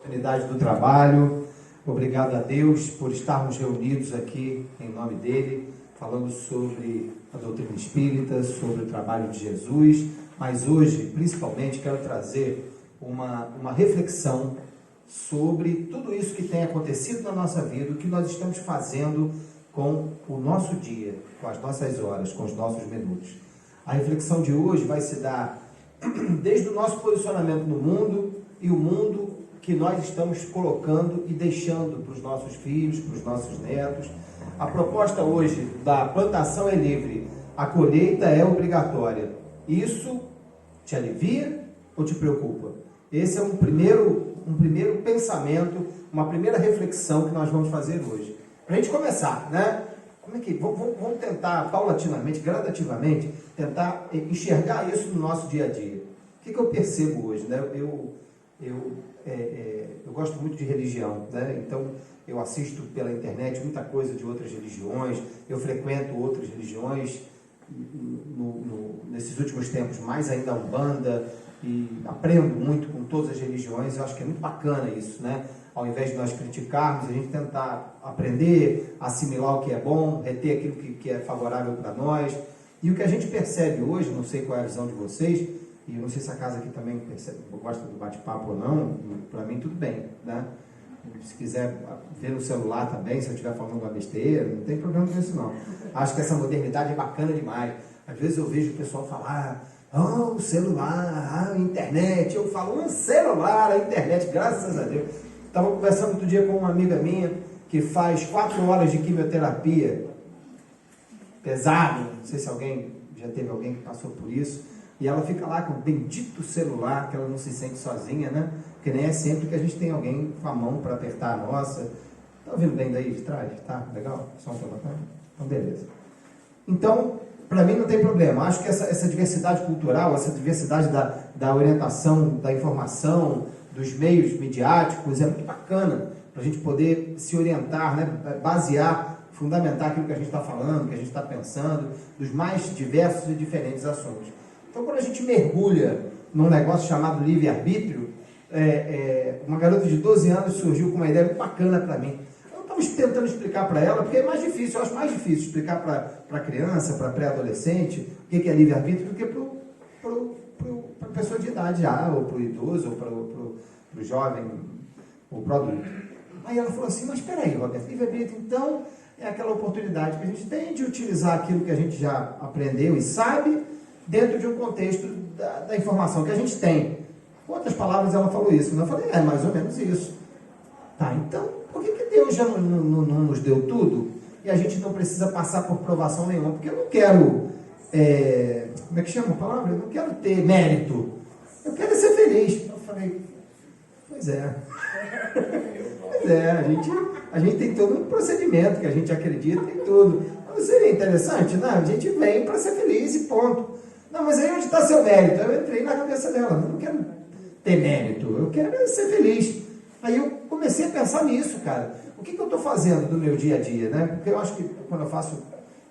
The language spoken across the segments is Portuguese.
oportunidade do trabalho. Obrigado a Deus por estarmos reunidos aqui em nome dele, falando sobre a doutrina espírita, sobre o trabalho de Jesus, mas hoje, principalmente, quero trazer uma reflexão sobre tudo isso que tem acontecido na nossa vida, o que nós estamos fazendo com o nosso dia, com as nossas horas, com os nossos minutos. A reflexão de hoje vai se dar desde o nosso posicionamento no mundo e o mundo que nós estamos colocando e deixando para os nossos filhos, para os nossos netos. A proposta hoje da plantação é livre, a colheita é obrigatória. Isso te alivia ou te preocupa? Esse é um primeiro pensamento, uma primeira reflexão que nós vamos fazer hoje. Para a gente começar, né? Vamos tentar, paulatinamente, gradativamente, tentar enxergar isso no nosso dia a dia. O que eu percebo hoje, né? Eu gosto muito de religião, né? Então eu assisto pela internet muita coisa de outras religiões, eu frequento outras religiões, nesses últimos tempos mais ainda a Umbanda, e aprendo muito com todas as religiões. Eu acho que é muito bacana isso, né? Ao invés de nós criticarmos, a gente tentar aprender, assimilar o que é bom, reter aquilo que é favorável para nós. E o que a gente percebe hoje, não sei qual é a visão de vocês, e eu não sei se a casa aqui também percebe, gosta do bate-papo ou não, para mim tudo bem, né? Se quiser ver no celular também, se eu estiver falando uma besteira, não tem problema com isso não. Acho que essa modernidade é bacana demais. Às vezes eu vejo o pessoal falar, o celular, a internet. Eu falo, um celular, a internet, graças a Deus. Estava conversando outro dia com uma amiga minha que faz 4 horas de quimioterapia, pesado, não sei se já teve alguém que passou por isso, e ela fica lá com o bendito celular, que ela não se sente sozinha, né? Porque nem é sempre que a gente tem alguém com a mão para apertar a nossa. Tá ouvindo bem daí de trás? Tá? Legal? Som tá bacana? Então, beleza. Então, para mim não tem problema. Acho que essa diversidade cultural, essa diversidade da orientação, da informação, dos meios midiáticos, é muito bacana para a gente poder se orientar, né? Basear, fundamentar aquilo que a gente está falando, que a gente está pensando, dos mais diversos e diferentes assuntos. Então, quando a gente mergulha num negócio chamado livre-arbítrio, uma garota de 12 anos surgiu com uma ideia muito bacana para mim. Eu estava tentando explicar para ela, porque é mais difícil, eu acho mais difícil explicar para criança, para pré-adolescente, o que é livre-arbítrio, do que para a pessoa de idade já, ou para o idoso, ou para o jovem, ou para o adulto. Aí ela falou assim, mas espera aí, Roberto, livre-arbítrio, então, é aquela oportunidade que a gente tem de utilizar aquilo que a gente já aprendeu e sabe, dentro de um contexto da informação que a gente tem. Com outras palavras, ela falou isso. Eu falei, mais ou menos isso. Tá, então, por que Deus já não nos deu tudo? E a gente não precisa passar por provação nenhuma? Porque eu não quero, como é que chama a palavra? Eu não quero ter mérito. Eu quero ser feliz. Eu falei, pois é. Pois é, a gente tem todo um procedimento que a gente acredita em tudo. Não seria interessante, né? A gente vem para ser feliz e ponto. Não, mas aí onde está seu mérito? Eu entrei na cabeça dela, eu não quero ter mérito, eu quero ser feliz. Aí eu comecei a pensar nisso, cara. O que eu estou fazendo no meu dia a dia, né? Porque eu acho que quando eu faço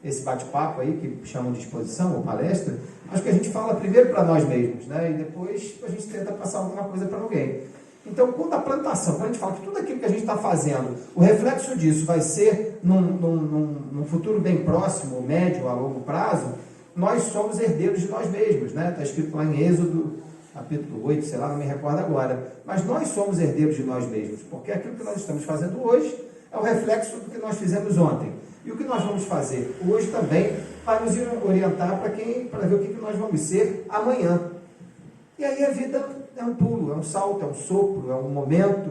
esse bate-papo aí, que chamam de exposição ou palestra, acho que a gente fala primeiro para nós mesmos, né? E depois a gente tenta passar alguma coisa para alguém. Então, quando a plantação, quando a gente fala que tudo aquilo que a gente está fazendo, o reflexo disso vai ser num futuro bem próximo, médio, a longo prazo, nós somos herdeiros de nós mesmos, né? Está escrito lá em Êxodo, capítulo 8, sei lá, não me recordo agora. Mas nós somos herdeiros de nós mesmos, porque aquilo que nós estamos fazendo hoje é o reflexo do que nós fizemos ontem. E o que nós vamos fazer hoje também vai nos orientar para ver o que nós vamos ser amanhã. E aí a vida é um pulo, é um salto, é um sopro, é um momento,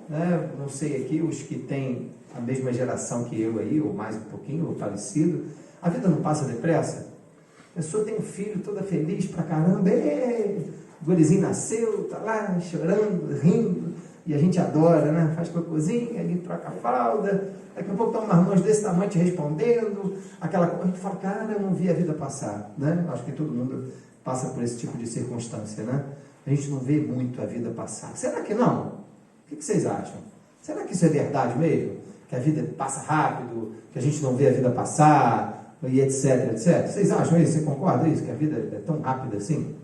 né? Não sei aqui, os que têm a mesma geração que eu aí, ou mais um pouquinho, ou parecido, a vida não passa depressa? A pessoa tem um filho toda feliz pra caramba, o gurizinho nasceu, tá lá chorando, rindo, e a gente adora, né? Faz cocôzinho, ali troca a fralda, daqui a pouco estão umas mãos desse tamanho te respondendo, aquela coisa, a gente fala, cara, eu não vi a vida passar, né? Acho que todo mundo passa por esse tipo de circunstância, né? A gente não vê muito a vida passar. Será que não? O que vocês acham? Será que isso é verdade mesmo? Que a vida passa rápido, que a gente não vê a vida passar, e etc, etc. Vocês acham isso? Você concorda com isso? Que a vida é tão rápida assim?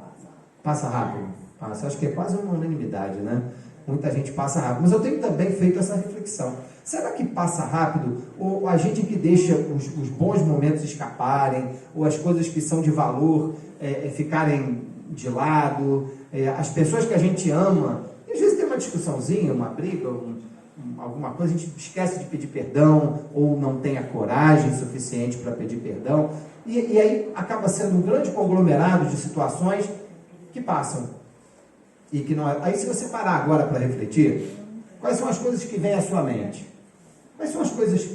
Passa rápido. Passa. Acho que é quase uma unanimidade, né? Muita gente passa rápido. Mas eu tenho também feito essa reflexão. Será que passa rápido? Ou a gente que deixa os bons momentos escaparem, ou as coisas que são de valor ficarem de lado, as pessoas que a gente ama, e às vezes tem uma discussãozinha, uma briga, alguma coisa, a gente esquece de pedir perdão, ou não tem a coragem suficiente para pedir perdão, e aí acaba sendo um grande conglomerado de situações que passam. E que não. Aí se você parar agora para refletir, quais são as coisas que vêm à sua mente? Quais são as coisas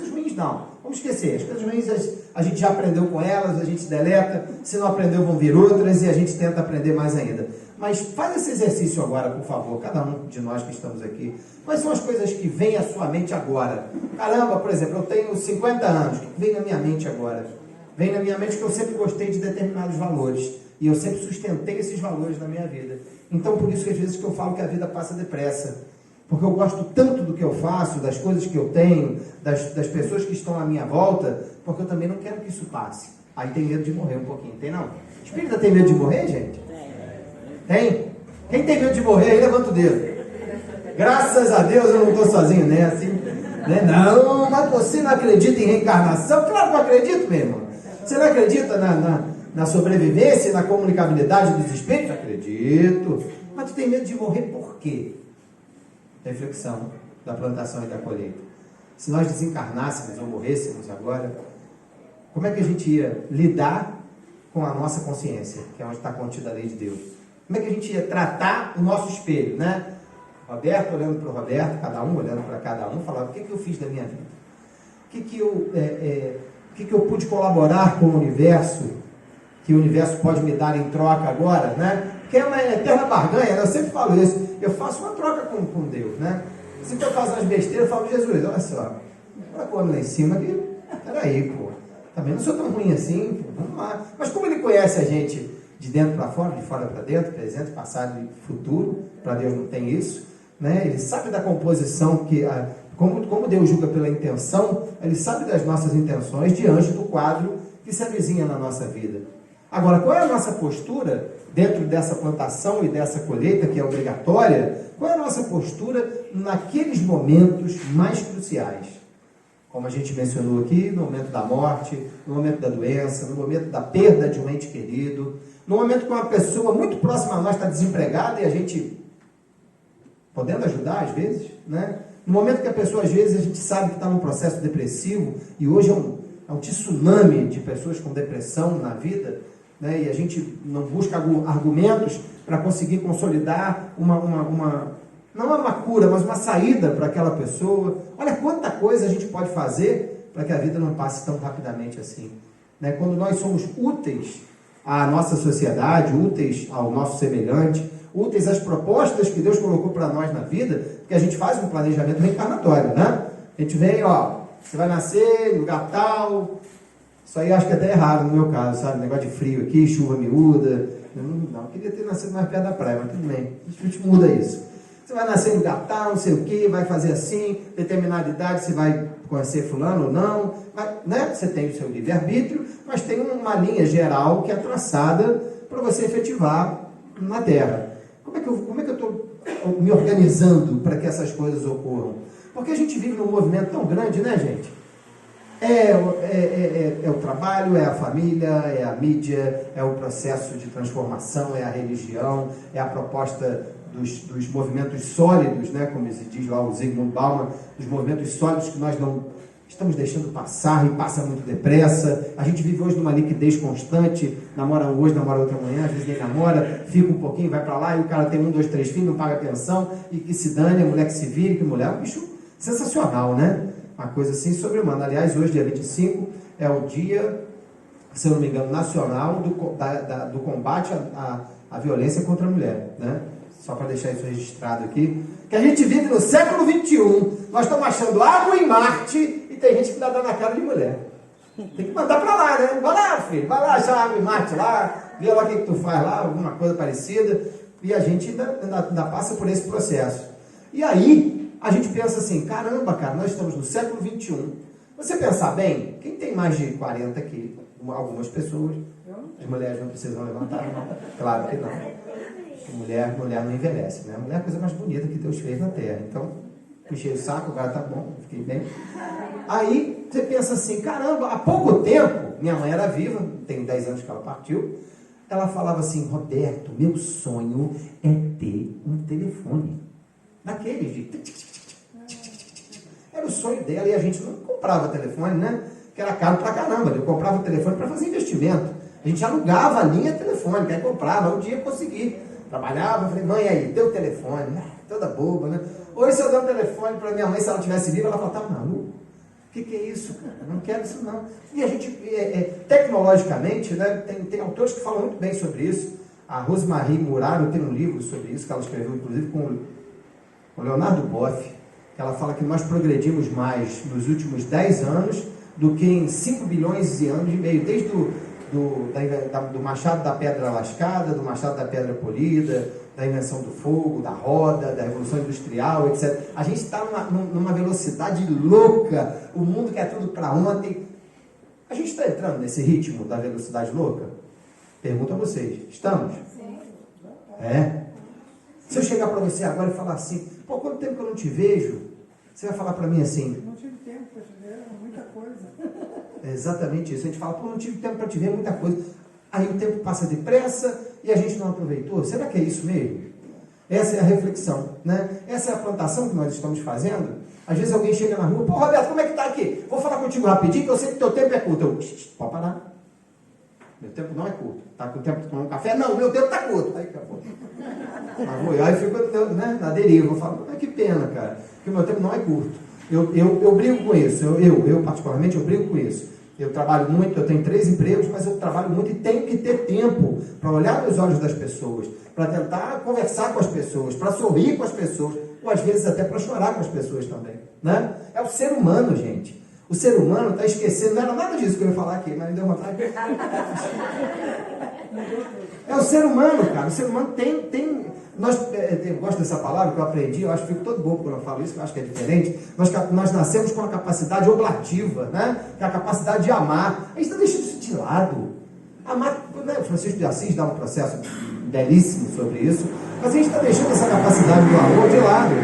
ruins não, vamos esquecer, as coisas ruins a gente já aprendeu com elas, a gente deleta, se não aprendeu vão vir outras e a gente tenta aprender mais ainda. Mas faz esse exercício agora, por favor, cada um de nós que estamos aqui. Quais são as coisas que vêm à sua mente agora? Caramba, por exemplo, eu tenho 50 anos, o que vem na minha mente agora? Vem na minha mente que eu sempre gostei de determinados valores e eu sempre sustentei esses valores na minha vida. Então, por isso que às vezes que eu falo que a vida passa depressa. Porque eu gosto tanto do que eu faço, das coisas que eu tenho, das pessoas que estão à minha volta, porque eu também não quero que isso passe. Aí tem medo de morrer um pouquinho, tem não? Espírita tem medo de morrer, gente? Tem? Quem tem medo de morrer aí, levanta o dedo. Graças a Deus eu não estou sozinho nessa, assim, né? Não, mas você não acredita em reencarnação? Claro que eu acredito, meu irmão. Você não acredita na sobrevivência, na comunicabilidade dos espíritos? Acredito. Mas tu tem medo de morrer por quê? Reflexão da plantação e da colheita. Se nós desencarnássemos ou morrêssemos agora, como é que a gente ia lidar com a nossa consciência, que é onde está contida a lei de Deus? Como é que a gente ia tratar o nosso espelho, né? Roberto olhando para o Roberto, cada um olhando para cada um, falava, o que eu fiz da minha vida? O que eu pude colaborar com o universo, que o universo pode me dar em troca agora, né? Porque é uma eterna barganha, né? Eu sempre falo isso. Eu faço uma troca com Deus, né? Se eu faço umas besteiras, eu falo, Jesus, olha só, olha o homem lá em cima aqui, peraí, pô, também não sou tão ruim assim, pô, vamos lá. Mas como ele conhece a gente de dentro para fora, de fora para dentro, presente, passado e futuro, para Deus não tem isso, né? Ele sabe da composição, como Deus julga pela intenção, ele sabe das nossas intenções diante do quadro que se avizinha na nossa vida. Agora, qual é a nossa postura dentro dessa plantação e dessa colheita que é obrigatória? Qual é a nossa postura naqueles momentos mais cruciais? Como a gente mencionou aqui, no momento da morte, no momento da doença, no momento da perda de um ente querido, no momento que uma pessoa muito próxima a nós está desempregada e a gente podendo ajudar às vezes, né? No momento que a pessoa às vezes a gente sabe que está num processo depressivo e hoje é um tsunami de pessoas com depressão na vida, né? E a gente não busca argumentos para conseguir consolidar não é uma cura, mas uma saída para aquela pessoa. Olha quanta coisa a gente pode fazer para que a vida não passe tão rapidamente assim, né? Quando nós somos úteis à nossa sociedade, úteis ao nosso semelhante, úteis às propostas que Deus colocou para nós na vida, porque a gente faz um planejamento reencarnatório, né? A gente vem, você vai nascer em lugar tal. Isso aí acho que até é errado no meu caso, sabe? Negócio de frio aqui, chuva miúda. Eu queria ter nascido mais perto da praia, mas tudo bem. A gente muda isso. Você vai nascer em lugar tal, não sei o que, vai fazer assim, determinada idade, você vai conhecer fulano ou não. Né? Você tem o seu livre-arbítrio, mas tem uma linha geral que é traçada para você efetivar na Terra. Como é que eu estou me organizando para que essas coisas ocorram? Porque a gente vive num movimento tão grande, né, gente? É o trabalho, é a família, é a mídia, é o processo de transformação, é a religião, é a proposta dos movimentos sólidos, né, como se diz lá o Zygmunt Bauman, dos movimentos sólidos que nós não estamos deixando passar e passa muito depressa. A gente vive hoje numa liquidez constante, namora hoje, namora outra manhã, às vezes nem namora, fica um pouquinho, vai para lá e o cara tem 1, 2, 3 filhos, não paga pensão e que se dane, a mulher que se vire, que mulher é um bicho sensacional, né? Uma coisa assim sobre-humana. Aliás, hoje, dia 25, é o dia, se eu não me engano, nacional do combate à violência contra a mulher, né? Só para deixar isso registrado aqui, que a gente vive no século XXI, nós estamos achando água em Marte e tem gente que dá na cara de mulher. Tem que mandar para lá, né? Vai lá, filho, vai lá achar água em Marte lá, vê lá o que tu faz lá, alguma coisa parecida, e a gente ainda passa por esse processo. E aí, a gente pensa assim, caramba, cara, nós estamos no século XXI. Você pensar bem, quem tem mais de 40 aqui, algumas pessoas, as mulheres não precisam levantar, não, claro que não. mulher não envelhece, né? Mulher é a coisa mais bonita que Deus fez na terra. Então, puxei o saco, agora tá bom, fiquei bem. Aí, você pensa assim, caramba, há pouco tempo, minha mãe era viva, tem 10 anos que ela partiu, ela falava assim, Roberto, meu sonho é ter um telefone. Daqueles de... Era o sonho dela e a gente não comprava telefone, né? Que era caro pra caramba. Eu comprava o telefone para fazer investimento. A gente alugava a linha telefônica, aí comprava, um dia consegui. Trabalhava, falei, mãe, aí, teu telefone, toda boba, né? Hoje, se eu der um telefone para minha mãe, se ela tivesse viva, ela falava, tá maluco? O que é isso, cara? Não quero isso, não. E a gente, tecnologicamente, né, tem autores que falam muito bem sobre isso. A Rosemarie Muraro tem um livro sobre isso, que ela escreveu, inclusive, com o Leonardo Boff. Ela fala que nós progredimos mais nos últimos 10 anos do que em 5 bilhões de anos e meio, desde do machado da pedra lascada, do machado da pedra polida, da invenção do fogo, da roda, da revolução industrial, etc. A gente está numa velocidade louca, o mundo quer tudo para ontem. A gente está entrando nesse ritmo da velocidade louca? Pergunto a vocês, estamos? Sim. Se eu chegar para você agora e falar assim, pô, quanto tempo que eu não te vejo? Você vai falar para mim assim... Não tive tempo para te ver, muita coisa. É exatamente isso. A gente fala, pô, não tive tempo para te ver, muita coisa. Aí o tempo passa depressa e a gente não aproveitou. Será que é isso mesmo? Essa é a reflexão, né? Essa é a plantação que nós estamos fazendo. Às vezes alguém chega na rua, pô, Roberto, como é que tá aqui? Vou falar contigo rapidinho, que eu sei que teu tempo é curto. Eu, pode parar. Meu tempo não é curto. Tá com tempo de tomar um café? Não, meu tempo tá curto. Aí acabou. Aí fico, né, na deriva. Eu falo, que pena, cara, que o meu tempo não é curto. Eu brigo com isso. Eu particularmente, eu brigo com isso. Eu trabalho muito, eu tenho 3 empregos, mas eu trabalho muito e tenho que ter tempo para olhar nos olhos das pessoas, para tentar conversar com as pessoas, para sorrir com as pessoas, ou às vezes até para chorar com as pessoas também, né? É o ser humano, gente. O ser humano está esquecendo, não era nada disso que eu ia falar aqui, mas me deu vontade. É o ser humano, cara. O ser humano tem eu gosto dessa palavra que eu aprendi, eu acho que fico todo bobo quando eu falo isso, eu acho que é diferente. Nós nascemos com a capacidade oblativa, né? Que é a capacidade de amar. A gente está deixando isso de lado. Amar, né? O Francisco de Assis dá um processo belíssimo sobre isso, mas a gente está deixando essa capacidade do amor de lado.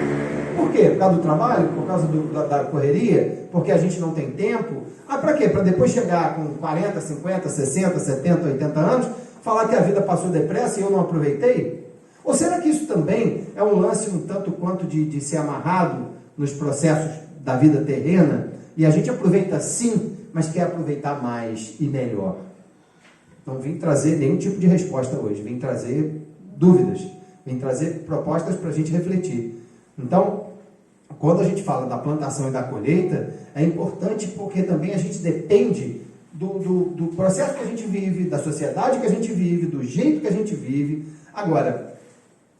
Por quê? Por causa do trabalho? Por causa da correria? Porque a gente não tem tempo? Para quê? Para depois chegar com 40, 50, 60, 70, 80 anos, falar que a vida passou depressa e eu não aproveitei? Ou será que isso também é um lance um tanto quanto de ser amarrado nos processos da vida terrena? E a gente aproveita sim, mas quer aproveitar mais e melhor. Não vim trazer nenhum tipo de resposta hoje, vim trazer dúvidas, vim trazer propostas para a gente refletir. Então, quando a gente fala da plantação e da colheita, é importante porque também a gente depende do processo que a gente vive, da sociedade que a gente vive, do jeito que a gente vive. Agora,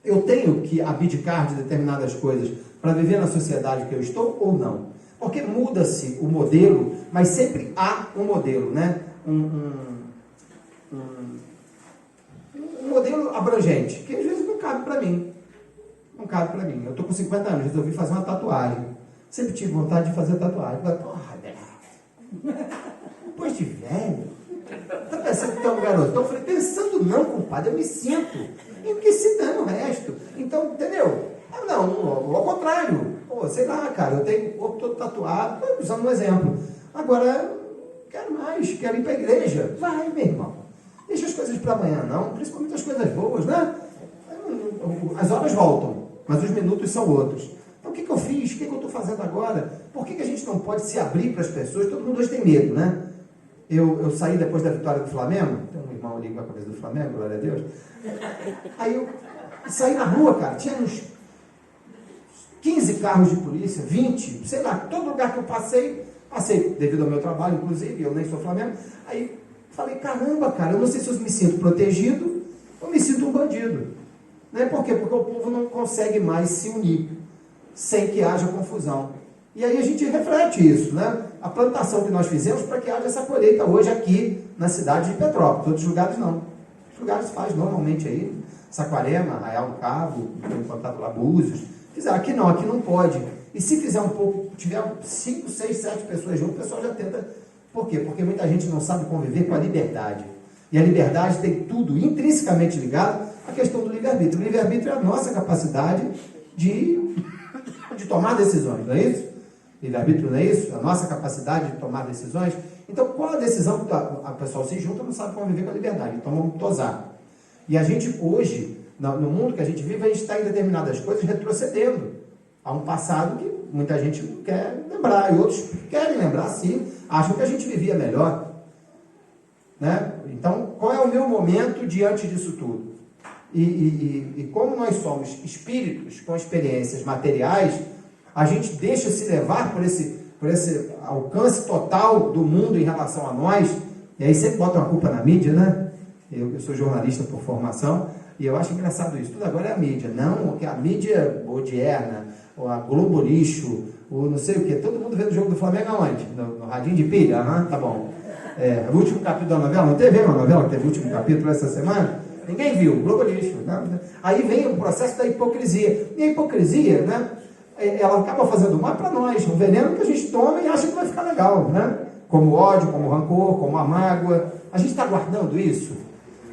eu tenho que abdicar de determinadas coisas para viver na sociedade que eu estou ou não? Porque muda-se o modelo, mas sempre há um modelo, né? Um modelo abrangente, que às vezes não cabe para mim. Não cabe para mim. Eu estou com 50 anos, resolvi fazer uma tatuagem. Sempre tive vontade de fazer tatuagem. Mas, porra, depois de velho, tá pensando que tu é um garotão? Eu falei, pensando não, compadre, eu me sinto enriquecendo o resto. Então, entendeu? Não, ao contrário. Pô, sei lá, cara, eu tenho o corpo todo tatuado, usando um exemplo. Agora, quero mais, quero ir para a igreja. Vai, meu irmão. Deixa as coisas para amanhã, não. Principalmente as coisas boas, né? As horas voltam, mas os minutos são outros. Então, o que eu fiz? O que eu estou fazendo agora? Por que a gente não pode se abrir para as pessoas? Todo mundo hoje tem medo, né? Eu saí depois da vitória do Flamengo, tem um irmão ali com a cabeça do Flamengo, glória a Deus. Aí eu saí na rua, cara, tinha uns 15 carros de polícia, 20, sei lá, todo lugar que eu passei devido ao meu trabalho, inclusive, eu nem sou Flamengo. Aí falei, caramba, cara, eu não sei se eu me sinto protegido ou me sinto um bandido. Né? Por quê? Porque o povo não consegue mais se unir sem que haja confusão. E aí a gente reflete isso, né? A plantação que nós fizemos para que haja essa colheita hoje aqui na cidade de Petrópolis. Outros lugares não. Outros lugares faz normalmente aí, Saquarema, Arraial do Cabo, tem contato lá, Búzios. Fizeram aqui não pode. E se fizer um pouco, tiver 5, 6, 7 pessoas juntas, o pessoal já tenta. Por quê? Porque muita gente não sabe conviver com a liberdade. E a liberdade tem tudo intrinsecamente ligado à questão do livre-arbítrio. livre-arbítrio. O livre-arbítrio é a nossa capacidade de tomar decisões, não é isso? Livre-arbítrio não é isso? A nossa capacidade de tomar decisões. Então, qual a decisão que a pessoa se junta não sabe conviver com a liberdade, então vamos tosar. E a gente hoje, no mundo que a gente vive, a gente está em determinadas coisas retrocedendo a um passado que muita gente não quer lembrar, e outros querem lembrar sim, acham que a gente vivia melhor. Né? Então, qual é o meu momento diante disso tudo? E como nós somos espíritos com experiências materiais, a gente deixa se levar por esse alcance total do mundo em relação a nós, e aí sempre bota uma culpa na mídia, né? Eu sou jornalista por formação, e eu acho engraçado isso. Tudo agora é a mídia. Não, que a mídia odierna, ou a Globo Lixo, ou não sei o quê. Todo mundo vendo o jogo do Flamengo aonde? No radinho de pilha? Aham, tá bom. O último capítulo da novela, não teve uma novela que teve o último capítulo essa semana? Ninguém viu, Globo Lixo. Né? Aí vem o processo da hipocrisia. E a hipocrisia, né? Ela acaba fazendo mal para nós, um veneno que a gente toma e acha que vai ficar legal, né? Como ódio, como rancor, como a mágoa. A gente está guardando isso?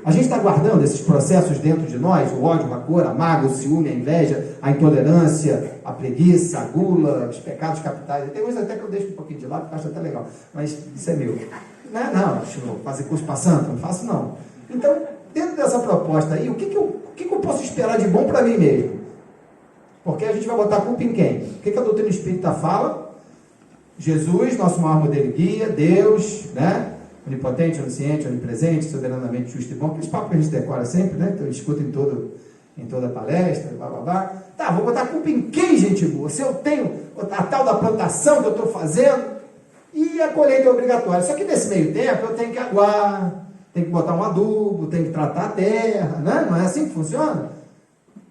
A gente está guardando esses processos dentro de nós? O ódio, o rancor, a mágoa, o ciúme, a inveja, a intolerância, a preguiça, a gula, os pecados capitais. Tem coisa até que eu deixo um pouquinho de lado, porque eu acho até legal, mas isso é meu. Não, fazer curso para santo, não faço não. Então, dentro dessa proposta aí, o que eu posso esperar de bom para mim mesmo? Porque a gente vai botar a culpa em quem? O que a doutrina espírita fala? Jesus, nosso maior modelo e guia, Deus, né? Onipotente, onisciente, onipresente, soberanamente justo e bom, aqueles papos que a gente decora sempre, né? Então, escuta em toda palestra, blá blá blá. Tá, vou botar a culpa em quem, gente boa? Se eu tenho a tal da plantação que eu estou fazendo e a colheita é obrigatória. Só que nesse meio tempo eu tenho que aguar, tenho que botar um adubo, tenho que tratar a terra, né? Não é assim que funciona?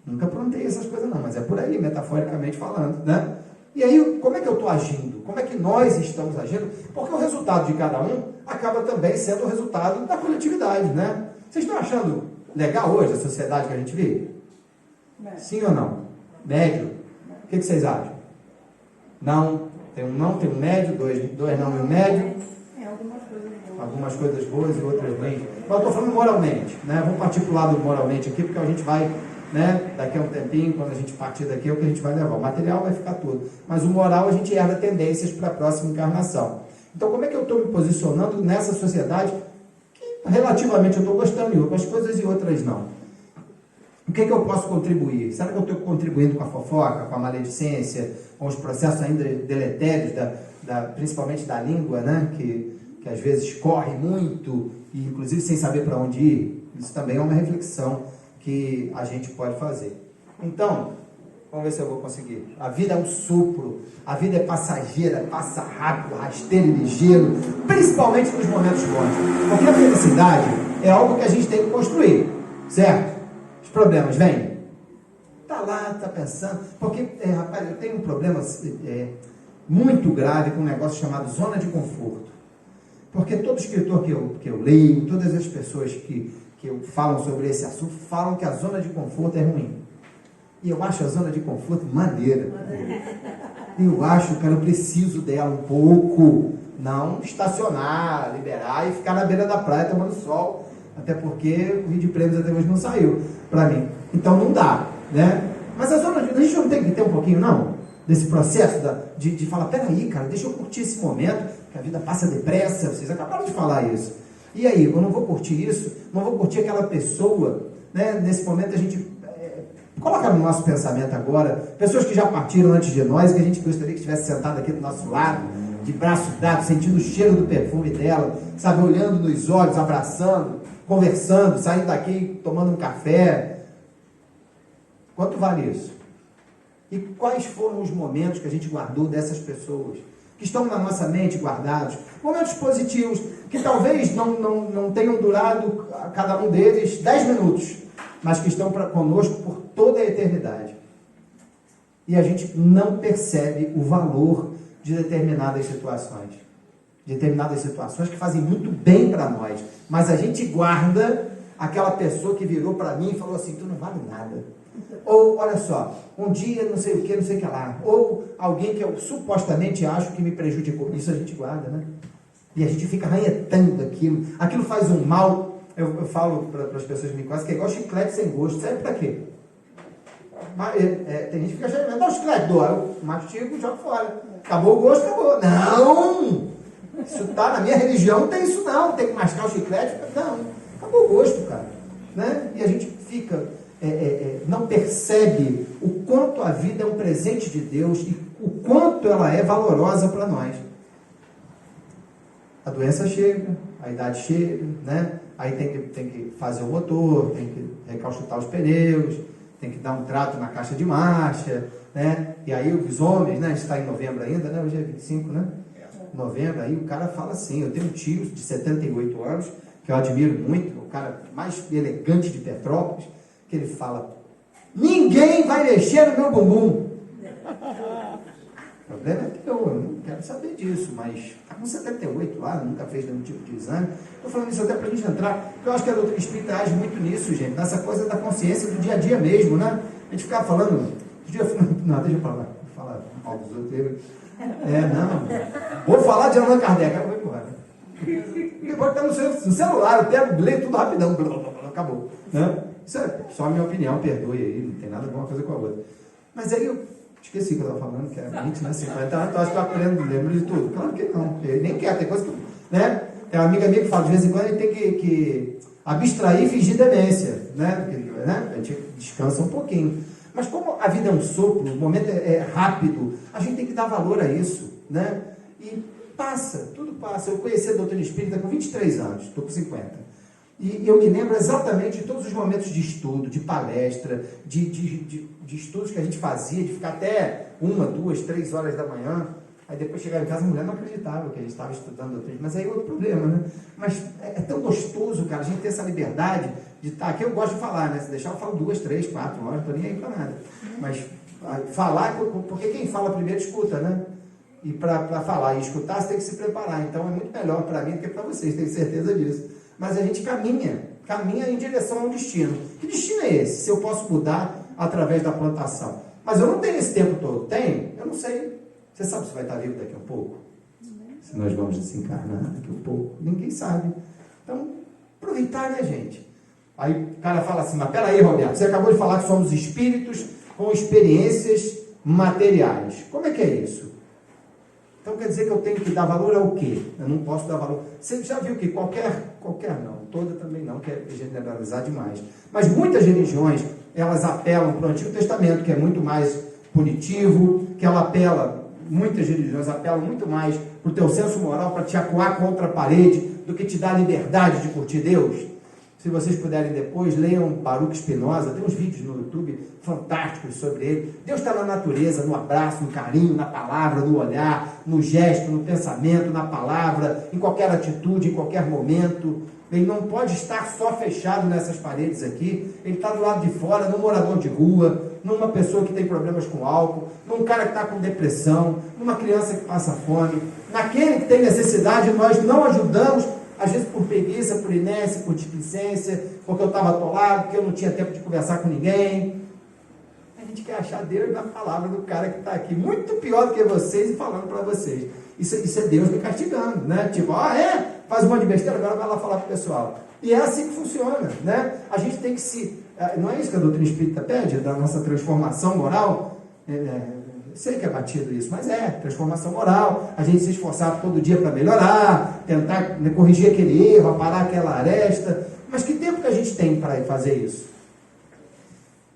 Nunca aprontei essas coisas não, mas é por aí, metaforicamente falando, né? E aí, como é que eu estou agindo? Como é que nós estamos agindo? Porque o resultado de cada um acaba também sendo o resultado da coletividade, né? Vocês estão achando legal hoje a sociedade que a gente vive? Sim ou não? Médio? O que vocês acham? Não? Tem um médio, dois não e um médio? Algumas coisas boas e outras ruins. Mas eu estou falando moralmente, né? Vamos partir para o lado moralmente aqui, porque a gente vai... Né? Daqui a um tempinho, quando a gente partir daqui, é o que a gente vai levar. O material vai ficar tudo. Mas o moral, a gente herda tendências para a próxima encarnação. Então, como é que eu estou me posicionando nessa sociedade que relativamente eu estou gostando de algumas coisas e outras não? O que eu posso contribuir? Será que eu estou contribuindo com a fofoca, com a maledicência, com os processos ainda deletérios, principalmente da língua, né? que às vezes corre muito, e inclusive sem saber para onde ir? Isso também é uma reflexão que a gente pode fazer. Então, vamos ver se eu vou conseguir. A vida é um sopro, a vida é passageira, passa rápido, rasteiro e ligeiro, principalmente nos momentos bons. Porque a felicidade é algo que a gente tem que construir, certo? Os problemas vêm? Está lá, está pensando. Porque, rapaz, eu tenho um problema muito grave com um negócio chamado zona de conforto. Porque todo escritor que eu leio, todas as pessoas que falam sobre esse assunto, falam que a zona de conforto é ruim. E eu acho a zona de conforto maneira. Eu acho, cara, eu preciso dela um pouco. Não estacionar, liberar e ficar na beira da praia tomando sol. Até porque o vídeo de prêmios até hoje não saiu para mim. Então não dá, né? Mas a gente não tem que ter um pouquinho, não? Desse processo de falar, peraí, cara, deixa eu curtir esse momento, que a vida passa depressa. Vocês acabaram de falar isso. E aí, eu não vou curtir isso, não vou curtir aquela pessoa, né? Nesse momento a gente coloca no nosso pensamento agora, pessoas que já partiram antes de nós, que a gente gostaria que estivesse sentado aqui do nosso lado, de braço dado, sentindo o cheiro do perfume dela, sabe, olhando nos olhos, abraçando, conversando, saindo daqui, tomando um café. Quanto vale isso? E quais foram os momentos que a gente guardou dessas pessoas? Que estão na nossa mente guardados, momentos positivos, que talvez não tenham durado, cada um deles, 10 minutos, mas que estão conosco por toda a eternidade. E a gente não percebe o valor de determinadas situações que fazem muito bem para nós, mas a gente guarda aquela pessoa que virou para mim e falou assim, tu não vale nada. Ou, olha só, um dia não sei o que lá. Ou alguém que eu supostamente acho que me prejudicou. Isso a gente guarda, né? E a gente fica arranhetando aquilo. Aquilo faz um mal. eu falo para as pessoas que me conhecem que é igual chiclete sem gosto. Serve para quê? Tem gente que fica achando, dá um chiclete, dou. Eu mastigo e jogo fora. Acabou o gosto, acabou. Não! Isso tá na minha religião, não tem isso não. Tem que mascar o chiclete. Não, acabou o gosto, cara. Né? E a gente fica, não percebe o quanto a vida é um presente de Deus e o quanto ela é valorosa para nós. A doença chega, a idade chega, né? Aí tem que fazer o motor, tem que recalchutar os pneus, tem que dar um trato na caixa de marcha, né? E aí os homens, né? A gente está em novembro ainda, né? Hoje é 25, né? Novembro, aí o cara fala assim, eu tenho um tio de 78 anos, que eu admiro muito, o cara mais elegante de Petrópolis, que ele fala, ninguém vai mexer no meu bumbum. O problema é que eu não quero saber disso, mas está com 78 lá, nunca fez nenhum tipo de exame. Estou falando isso até para a gente entrar, porque eu acho que a doutrina espírita age muito nisso, gente, nessa coisa da consciência do dia a dia mesmo, né? A gente ficava falando, não, deixa eu falar mal dos outros. Não, vou falar de Allan Kardec, eu vou embora. Pode estar no celular, eu quero ler tudo rapidão, acabou. Né? Isso é só a minha opinião, perdoe aí, não tem nada a ver uma coisa com a outra. Mas aí eu esqueci o que eu estava falando, que era 20, né, 50 anos, acho que eu aprendo, lembro de tudo. Claro que não, ele nem quer, tem coisa que, né? Tem uma amiga minha que fala, de vez em quando a gente tem que abstrair e fingir demência, né? A gente descansa um pouquinho. Mas como a vida é um sopro, o momento é rápido, a gente tem que dar valor a isso, né? E passa, tudo passa. Eu conheci a doutrina espírita com 23 anos, estou com 50. E eu me lembro exatamente de todos os momentos de estudo, de palestra, de estudos que a gente fazia, de ficar até 1, 2, 3 horas da manhã. Aí depois chegava em casa, a mulher não acreditava que a gente estava estudando doutrina. Mas aí é outro problema, né? Mas é tão gostoso, cara, a gente ter essa liberdade de estar aqui. Eu gosto de falar, né? Se deixar, eu falo 2, 3, 4 horas, não estou nem aí para nada. Mas falar, porque quem fala primeiro escuta, né? E para falar e escutar, você tem que se preparar. Então é muito melhor para mim do que para vocês, tenho certeza disso. Mas a gente caminha em direção ao destino. Que destino é esse? Se eu posso mudar através da plantação. Mas eu não tenho esse tempo todo. Tenho? Eu não sei. Você sabe se vai estar vivo daqui a pouco? Se nós vamos desencarnar daqui a pouco? Ninguém sabe. Então, aproveitar, né, gente? Aí o cara fala assim, mas peraí, Roberto, você acabou de falar que somos espíritos com experiências materiais. Como é que é isso? Então quer dizer que eu tenho que dar valor ao quê? Eu não posso dar valor. Você já viu que qualquer não, toda também não, que é generalizar demais. Mas muitas religiões, elas apelam para o Antigo Testamento, que é muito mais punitivo, que ela apela, muitas religiões apelam muito mais para o teu senso moral, para te acuar contra a parede, do que te dar a liberdade de curtir Deus. Se vocês puderem depois, leiam Baruch Spinoza, tem uns vídeos no YouTube fantásticos sobre ele. Deus está na natureza, no abraço, no carinho, na palavra, no olhar, no gesto, no pensamento, na palavra, em qualquer atitude, em qualquer momento. Ele não pode estar só fechado nessas paredes aqui. Ele está do lado de fora, num morador de rua, numa pessoa que tem problemas com álcool, num cara que está com depressão, numa criança que passa fome, naquele que tem necessidade, nós não ajudamos, às vezes por preguiça, por inércia, por displicência, porque eu estava atolado, porque eu não tinha tempo de conversar com ninguém. A gente quer achar Deus na palavra do cara que está aqui, muito pior do que vocês e falando para vocês. Isso é Deus me castigando, né? Tipo, faz um monte de besteira, agora vai lá falar para o pessoal. E é assim que funciona, né? A gente tem que se... Não é isso que a doutrina espírita pede, da nossa transformação moral? Sei que é batido isso, mas transformação moral, a gente se esforçar todo dia para melhorar, tentar corrigir aquele erro, aparar aquela aresta. Mas que tempo que a gente tem para fazer isso?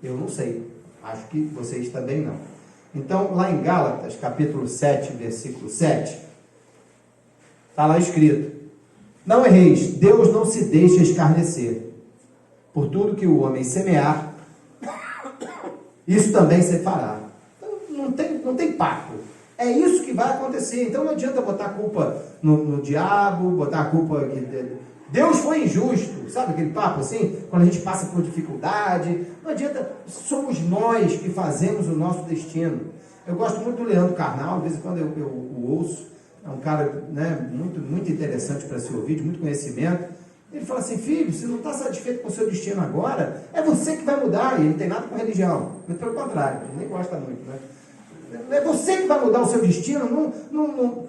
Eu não sei, acho que vocês também não. Então, lá em Gálatas, capítulo 7, versículo 7, está lá escrito: não erreis, Deus não se deixa escarnecer. Por tudo que o homem semear, isso também se fará. Não tem papo. É isso que vai acontecer. Então não adianta botar a culpa no diabo, botar a culpa... Deus foi injusto. Sabe aquele papo assim? Quando a gente passa por dificuldade. Não adianta. Somos nós que fazemos o nosso destino. Eu gosto muito do Leandro Carnal. De vez em quando eu o ouço. É um cara, né, muito, muito interessante para se ouvir, de muito conhecimento. Ele fala assim: filho, se não está satisfeito com o seu destino agora, é você que vai mudar. E ele não tem nada com religião. Muito pelo contrário. Ele nem gosta muito, né? Não é você que vai mudar o seu destino.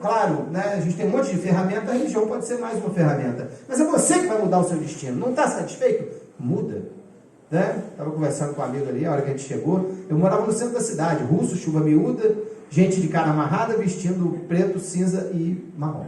Claro, né? A gente tem um monte de ferramenta, a religião pode ser mais uma ferramenta. Mas é você que vai mudar o seu destino. Não está satisfeito? Muda. Né? Estava conversando com um amigo ali, a hora que a gente chegou. Eu morava no centro da cidade, russo, chuva miúda, gente de cara amarrada, vestindo preto, cinza e marrom.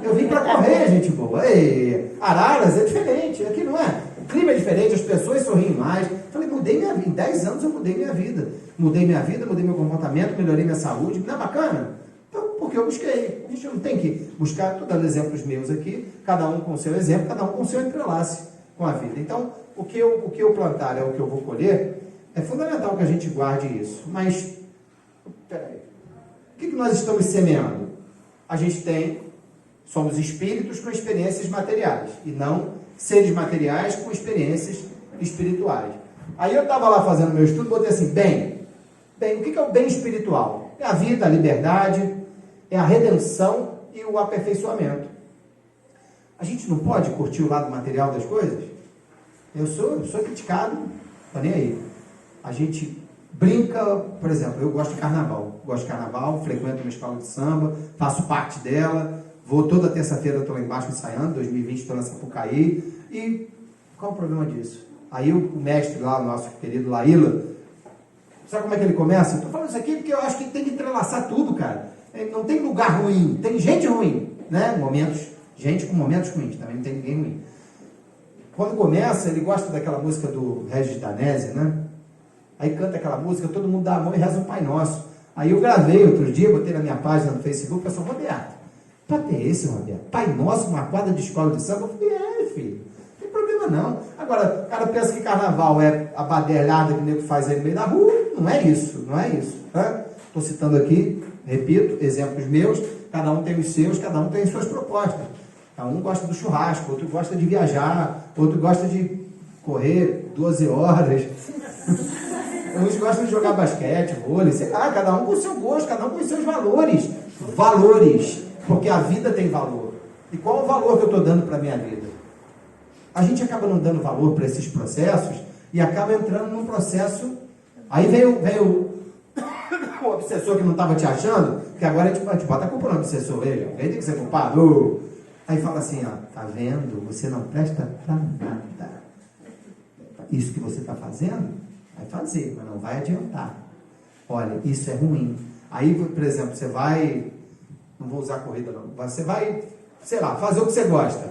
Eu vim para correr, gente boa. Ei, Araras é diferente, aqui não é. O clima é diferente, as pessoas sorriem mais. Falei, mudei minha vida. Em 10 anos eu mudei minha vida. Mudei minha vida, mudei meu comportamento, melhorei minha saúde. Não é bacana? Então, porque eu busquei. A gente não tem que buscar, estou dando exemplos meus aqui, cada um com o seu exemplo, cada um com o seu entrelace com a vida. Então, o que eu plantar é o que eu vou colher. É fundamental que a gente guarde isso. Mas, peraí. O que nós estamos semeando? A gente somos espíritos com experiências materiais e não seres materiais com experiências espirituais. Aí eu estava lá fazendo meu estudo, botei assim, bem, o que é o bem espiritual? É a vida, a liberdade, é a redenção e o aperfeiçoamento. A gente não pode curtir o lado material das coisas? Eu sou criticado, não estou nem aí. A gente brinca, por exemplo, eu gosto de carnaval, frequento uma escola de samba, faço parte dela, vou toda terça-feira, estou lá embaixo ensaiando, 2020 estou na Sapucaí, e qual o problema disso? Aí o mestre lá, o nosso querido Laíla, sabe como é que ele começa? Estou falando isso aqui porque eu acho que tem que entrelaçar tudo, cara. Não tem lugar ruim, tem gente ruim, né? Gente com momentos ruins, também não tem ninguém ruim. Quando começa, ele gosta daquela música do Regis Danese, né? Aí canta aquela música, todo mundo dá a mão e reza um Pai Nosso. Aí eu gravei outro dia, botei na minha página no Facebook, o pessoal, Roberto, para ter esse, Roberto, Pai Nosso, uma quadra de escola de samba? Eu falei, filho, não tem problema não. Agora, o cara pensa que carnaval é a baderlada que o nego faz aí no meio da rua, não é isso. Estou citando aqui, repito, exemplos meus, cada um tem os seus, cada um tem as suas propostas. Um gosta do churrasco, outro gosta de viajar, outro gosta de correr 12 horas. Uns gostam de jogar basquete, vôlei, sei lá, cada um com o seu gosto, cada um com os seus valores. Valores, porque a vida tem valor. E qual o valor que eu estou dando para a minha vida? A gente acaba não dando valor para esses processos e acaba entrando num processo. Aí veio o obsessor que não estava te achando, que agora a gente bota a culpa no obsessor, ele tem que ser culpado. Aí fala assim, ó, tá vendo? Você não presta para nada. Isso que você está fazendo, vai fazer, mas não vai adiantar. Olha, isso é ruim. Aí, por exemplo, você vai, não vou usar corrida não, você vai, sei lá, fazer o que você gosta.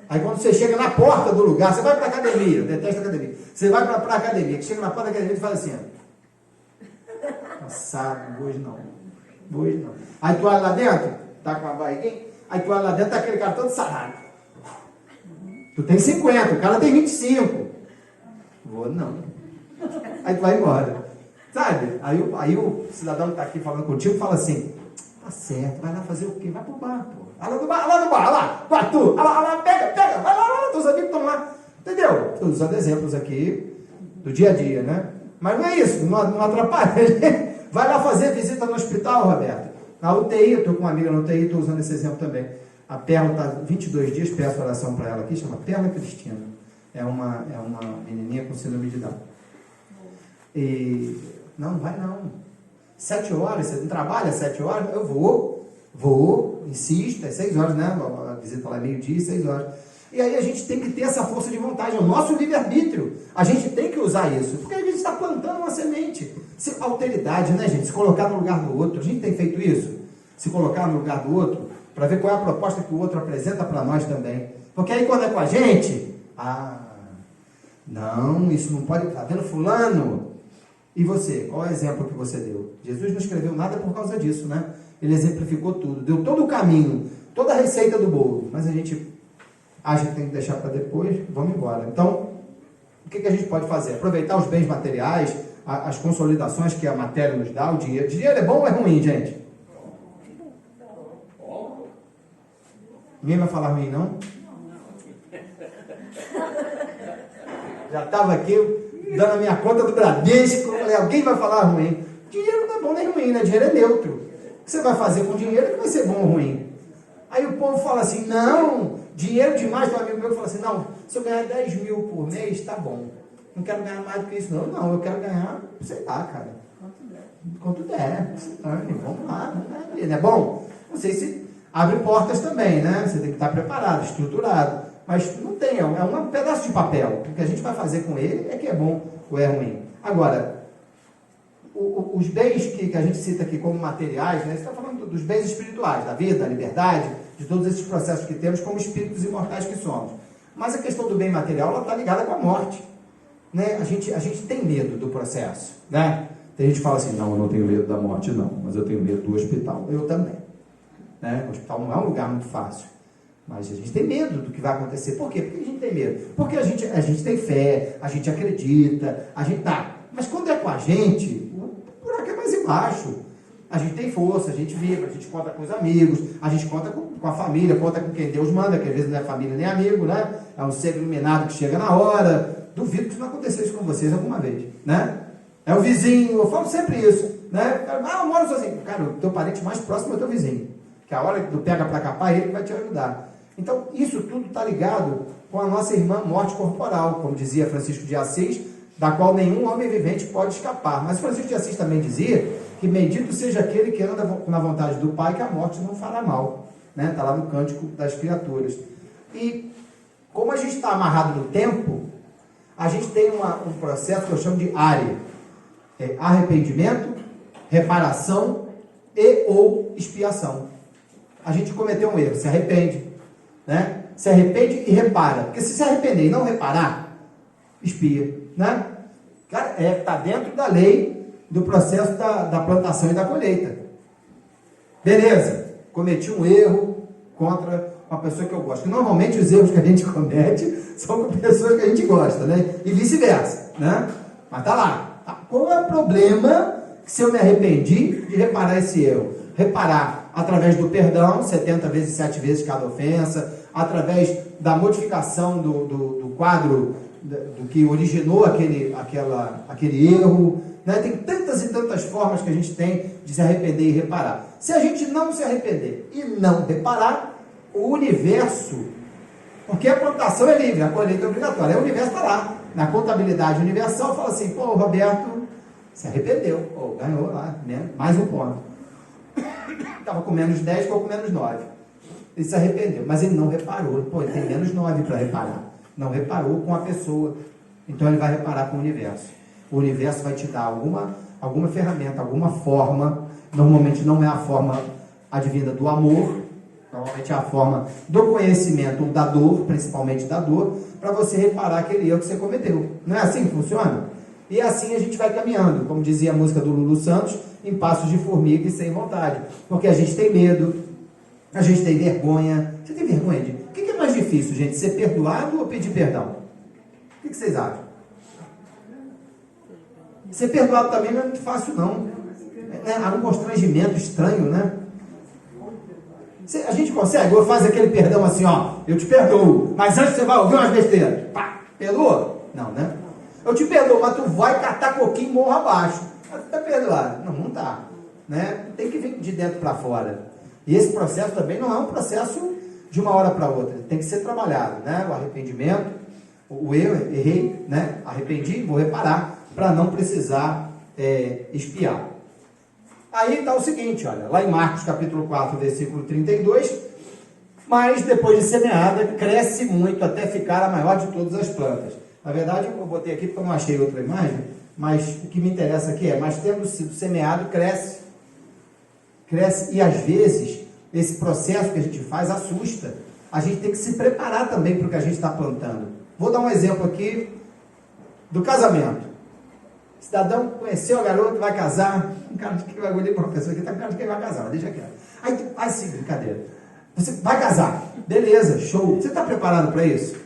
Aí quando você chega na porta do lugar, você vai para a academia, eu detesto a academia, você vai para a academia, que chega na porta da academia e fala assim, ó, cansado, hoje não. Aí tu olha lá dentro, tá com a barriguinha, aí tu olha lá dentro, tá aquele cara todo sarado. Tu tem 50, o cara tem 25. Vou não. Aí tu vai embora. Sabe? Aí o cidadão que está aqui falando contigo fala assim, tá certo, vai lá fazer o quê? Vai pro bar, pô. Vai lá no bar, lá, tu, pega, vai lá, teus amigos estão lá. Entendeu? Estou usando exemplos aqui do dia a dia, né? Mas não é isso, não atrapalha. Vai lá fazer visita no hospital, Roberto. Na UTI, eu estou com uma amiga na UTI, estou usando esse exemplo também. A Perla está 22 dias, peço oração para ela aqui, chama Perla Cristina. É uma menininha com síndrome de Down. E não vai não. 7 horas, você não trabalha 7 horas? Eu vou, insisto, é 6 horas, né? A visita lá é meio-dia, 6 horas. E aí a gente tem que ter essa força de vontade, é o nosso livre-arbítrio. A gente tem que usar isso, porque a gente está plantando uma semente. Alteridade, né, gente? Se colocar no lugar do outro. A gente tem feito isso? Se colocar no lugar do outro, para ver qual é a proposta que o outro apresenta para nós também. Porque aí quando é com a gente, não, isso não pode, tá vendo fulano? E você, qual é o exemplo que você deu? Jesus não escreveu nada por causa disso, né? Ele exemplificou tudo, deu todo o caminho, toda a receita do bolo, mas a gente acha que tem que deixar para depois, vamos embora. Então, o que a gente pode fazer? Aproveitar os bens materiais, as consolidações que a matéria nos dá, o dinheiro. Dinheiro é bom ou é ruim, gente? Ninguém vai falar ruim, não? Já estava aqui dando a minha conta do Bradesco, falei, alguém vai falar ruim. Dinheiro não é bom nem ruim, né? Dinheiro é neutro. O que você vai fazer com dinheiro que vai ser bom ou ruim? Aí o povo fala assim, não, dinheiro demais. Tem um amigo meu que fala assim, não, se eu ganhar 10 mil por mês, tá bom. Não quero ganhar mais do que isso, não. Não, eu quero ganhar, sei lá, cara. Quanto der, vamos lá, não é bom? Não sei se abre portas também, né? Você tem que estar preparado, estruturado, mas não tem, é um pedaço de papel. O que a gente vai fazer com ele é que é bom ou é ruim. Agora, os bens que a gente cita aqui como materiais, né? Você está falando dos bens espirituais, da vida, da liberdade, de todos esses processos que temos como espíritos imortais que somos. Mas a questão do bem material, ela está ligada com a morte, né? A gente tem medo do processo, né? Tem gente que fala assim, não, eu não tenho medo da morte não, mas eu tenho medo do hospital. Eu também, né? O hospital não é um lugar muito fácil, mas a gente tem medo do que vai acontecer. Por quê? Por que a gente tem medo? Porque a gente tem fé, a gente acredita, a gente tá. Mas quando é com a gente, o buraco é mais embaixo. A gente tem força, a gente vibra, a gente conta com os amigos, a gente conta com a família, conta com quem Deus manda, que às vezes não é família nem amigo, né? É um ser iluminado que chega na hora. Duvido que isso não acontecesse com vocês alguma vez, né? É o vizinho, eu falo sempre isso, né? Ah, eu moro sozinho. Cara, o teu parente mais próximo é o teu vizinho. Que a hora que tu pega para capar, ele vai te ajudar. Então, isso tudo está ligado com a nossa irmã morte corporal, como dizia Francisco de Assis, da qual nenhum homem vivente pode escapar. Mas Francisco de Assis também dizia que bendito seja aquele que anda na vontade do Pai, que a morte não fará mal. Né? Está lá no Cântico das Criaturas. E como a gente está amarrado no tempo, a gente tem um processo que eu chamo de ARE. Arrependimento, reparação e ou expiação. A gente cometeu um erro, se arrepende, né? Se arrepende e repara. Porque se arrepender e não reparar, expia, né? Cara, está dentro da lei do processo da plantação e da colheita. Beleza, cometi um erro contra uma pessoa que eu gosto. Normalmente os erros que a gente comete são com pessoas que a gente gosta, né? E vice-versa, né? Mas tá lá. Qual é o problema que se eu me arrependi de reparar esse erro? Reparar através do perdão, 70 vezes, 7 vezes cada ofensa, através da modificação do quadro do que originou aquele erro, né? Tem tantas e tantas formas que a gente tem de se arrepender e reparar. Se a gente não se arrepender e não reparar, o universo, porque a plantação é livre, a colheita é obrigatória, o universo está lá, na contabilidade universal, fala assim, pô, o Roberto se arrependeu, ganhou lá, né? Mais um ponto. Estava com menos 10, ficou com menos 9. Ele se arrependeu, mas ele não reparou. Pô, ele tem menos 9 para reparar. Não reparou com a pessoa. Então ele vai reparar com o universo. O universo vai te dar alguma ferramenta, alguma forma. Normalmente não é a forma advinda do amor. Normalmente é a forma do conhecimento ou da dor, principalmente da dor, para você reparar aquele erro que você cometeu. Não é assim que funciona? E assim a gente vai caminhando, como dizia a música do Lulu Santos, em passos de formiga e sem vontade. Porque a gente tem medo, a gente tem vergonha. Você tem vergonha de... O que é mais difícil, gente? Ser perdoado ou pedir perdão? O que vocês acham? Ser perdoado também não é muito fácil, não. Há um constrangimento estranho, né? A gente consegue? Ou faz aquele perdão assim, ó, eu te perdoo, mas antes você vai ouvir umas besteiras. Pá, perdoa? Não, né? Eu te perdoo, mas tu vai catar coquinho morro abaixo. Mas tu tá perdoado? Não tá. Né? Tem que vir de dentro para fora. E esse processo também não é um processo de uma hora para outra. Tem que ser trabalhado, né? O arrependimento, o erro, errei, né? Arrependi, vou reparar, para não precisar expiar. Aí está o seguinte, olha, lá em Marcos capítulo 4, versículo 32, mas depois de semeada, cresce muito até ficar a maior de todas as plantas. Na verdade, eu botei aqui porque eu não achei outra imagem, mas o que me interessa aqui é, mas tendo sido semeado, cresce, e às vezes, esse processo que a gente faz assusta. A gente tem que se preparar também para o que a gente está plantando. Vou dar um exemplo aqui do casamento. O cidadão conheceu a garota, vai casar, um cara de que vai olhar para a pessoa aqui, tá um cara de quem vai casar, deixa quieto. Aí tu faz assim, brincadeira. Você vai casar, beleza, show. Você está preparado para isso?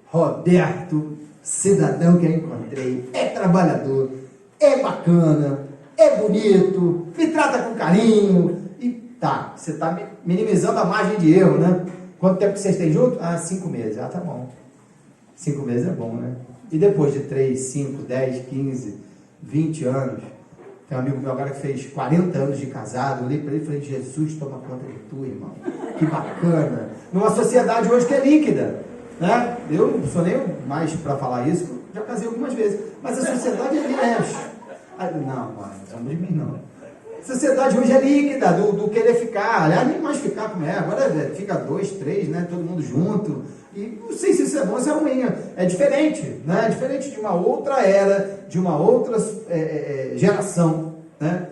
Roberto, cidadão que eu encontrei, é trabalhador, é bacana, é bonito, me trata com carinho, e tá, você está minimizando a margem de erro, né? Quanto tempo que vocês têm junto? 5 meses, tá bom. 5 meses é bom, né? E depois de 3, 5, 10, 15, 20 anos, tem um amigo meu agora que fez 40 anos de casado, eu olhei para ele e falei, Jesus, toma conta de tu, irmão, que bacana. Numa sociedade hoje que é líquida, né? Eu não sou nem mais para falar isso, já casei algumas vezes, mas a sociedade é Não, não de mim não. A sociedade hoje é líquida, do querer ficar. Aliás, nem mais ficar como é. Agora fica 2, 3, né? Todo mundo junto. E não sei se isso é bom ou se é ruim. É diferente, né? É diferente de uma outra era, de uma outra geração, né?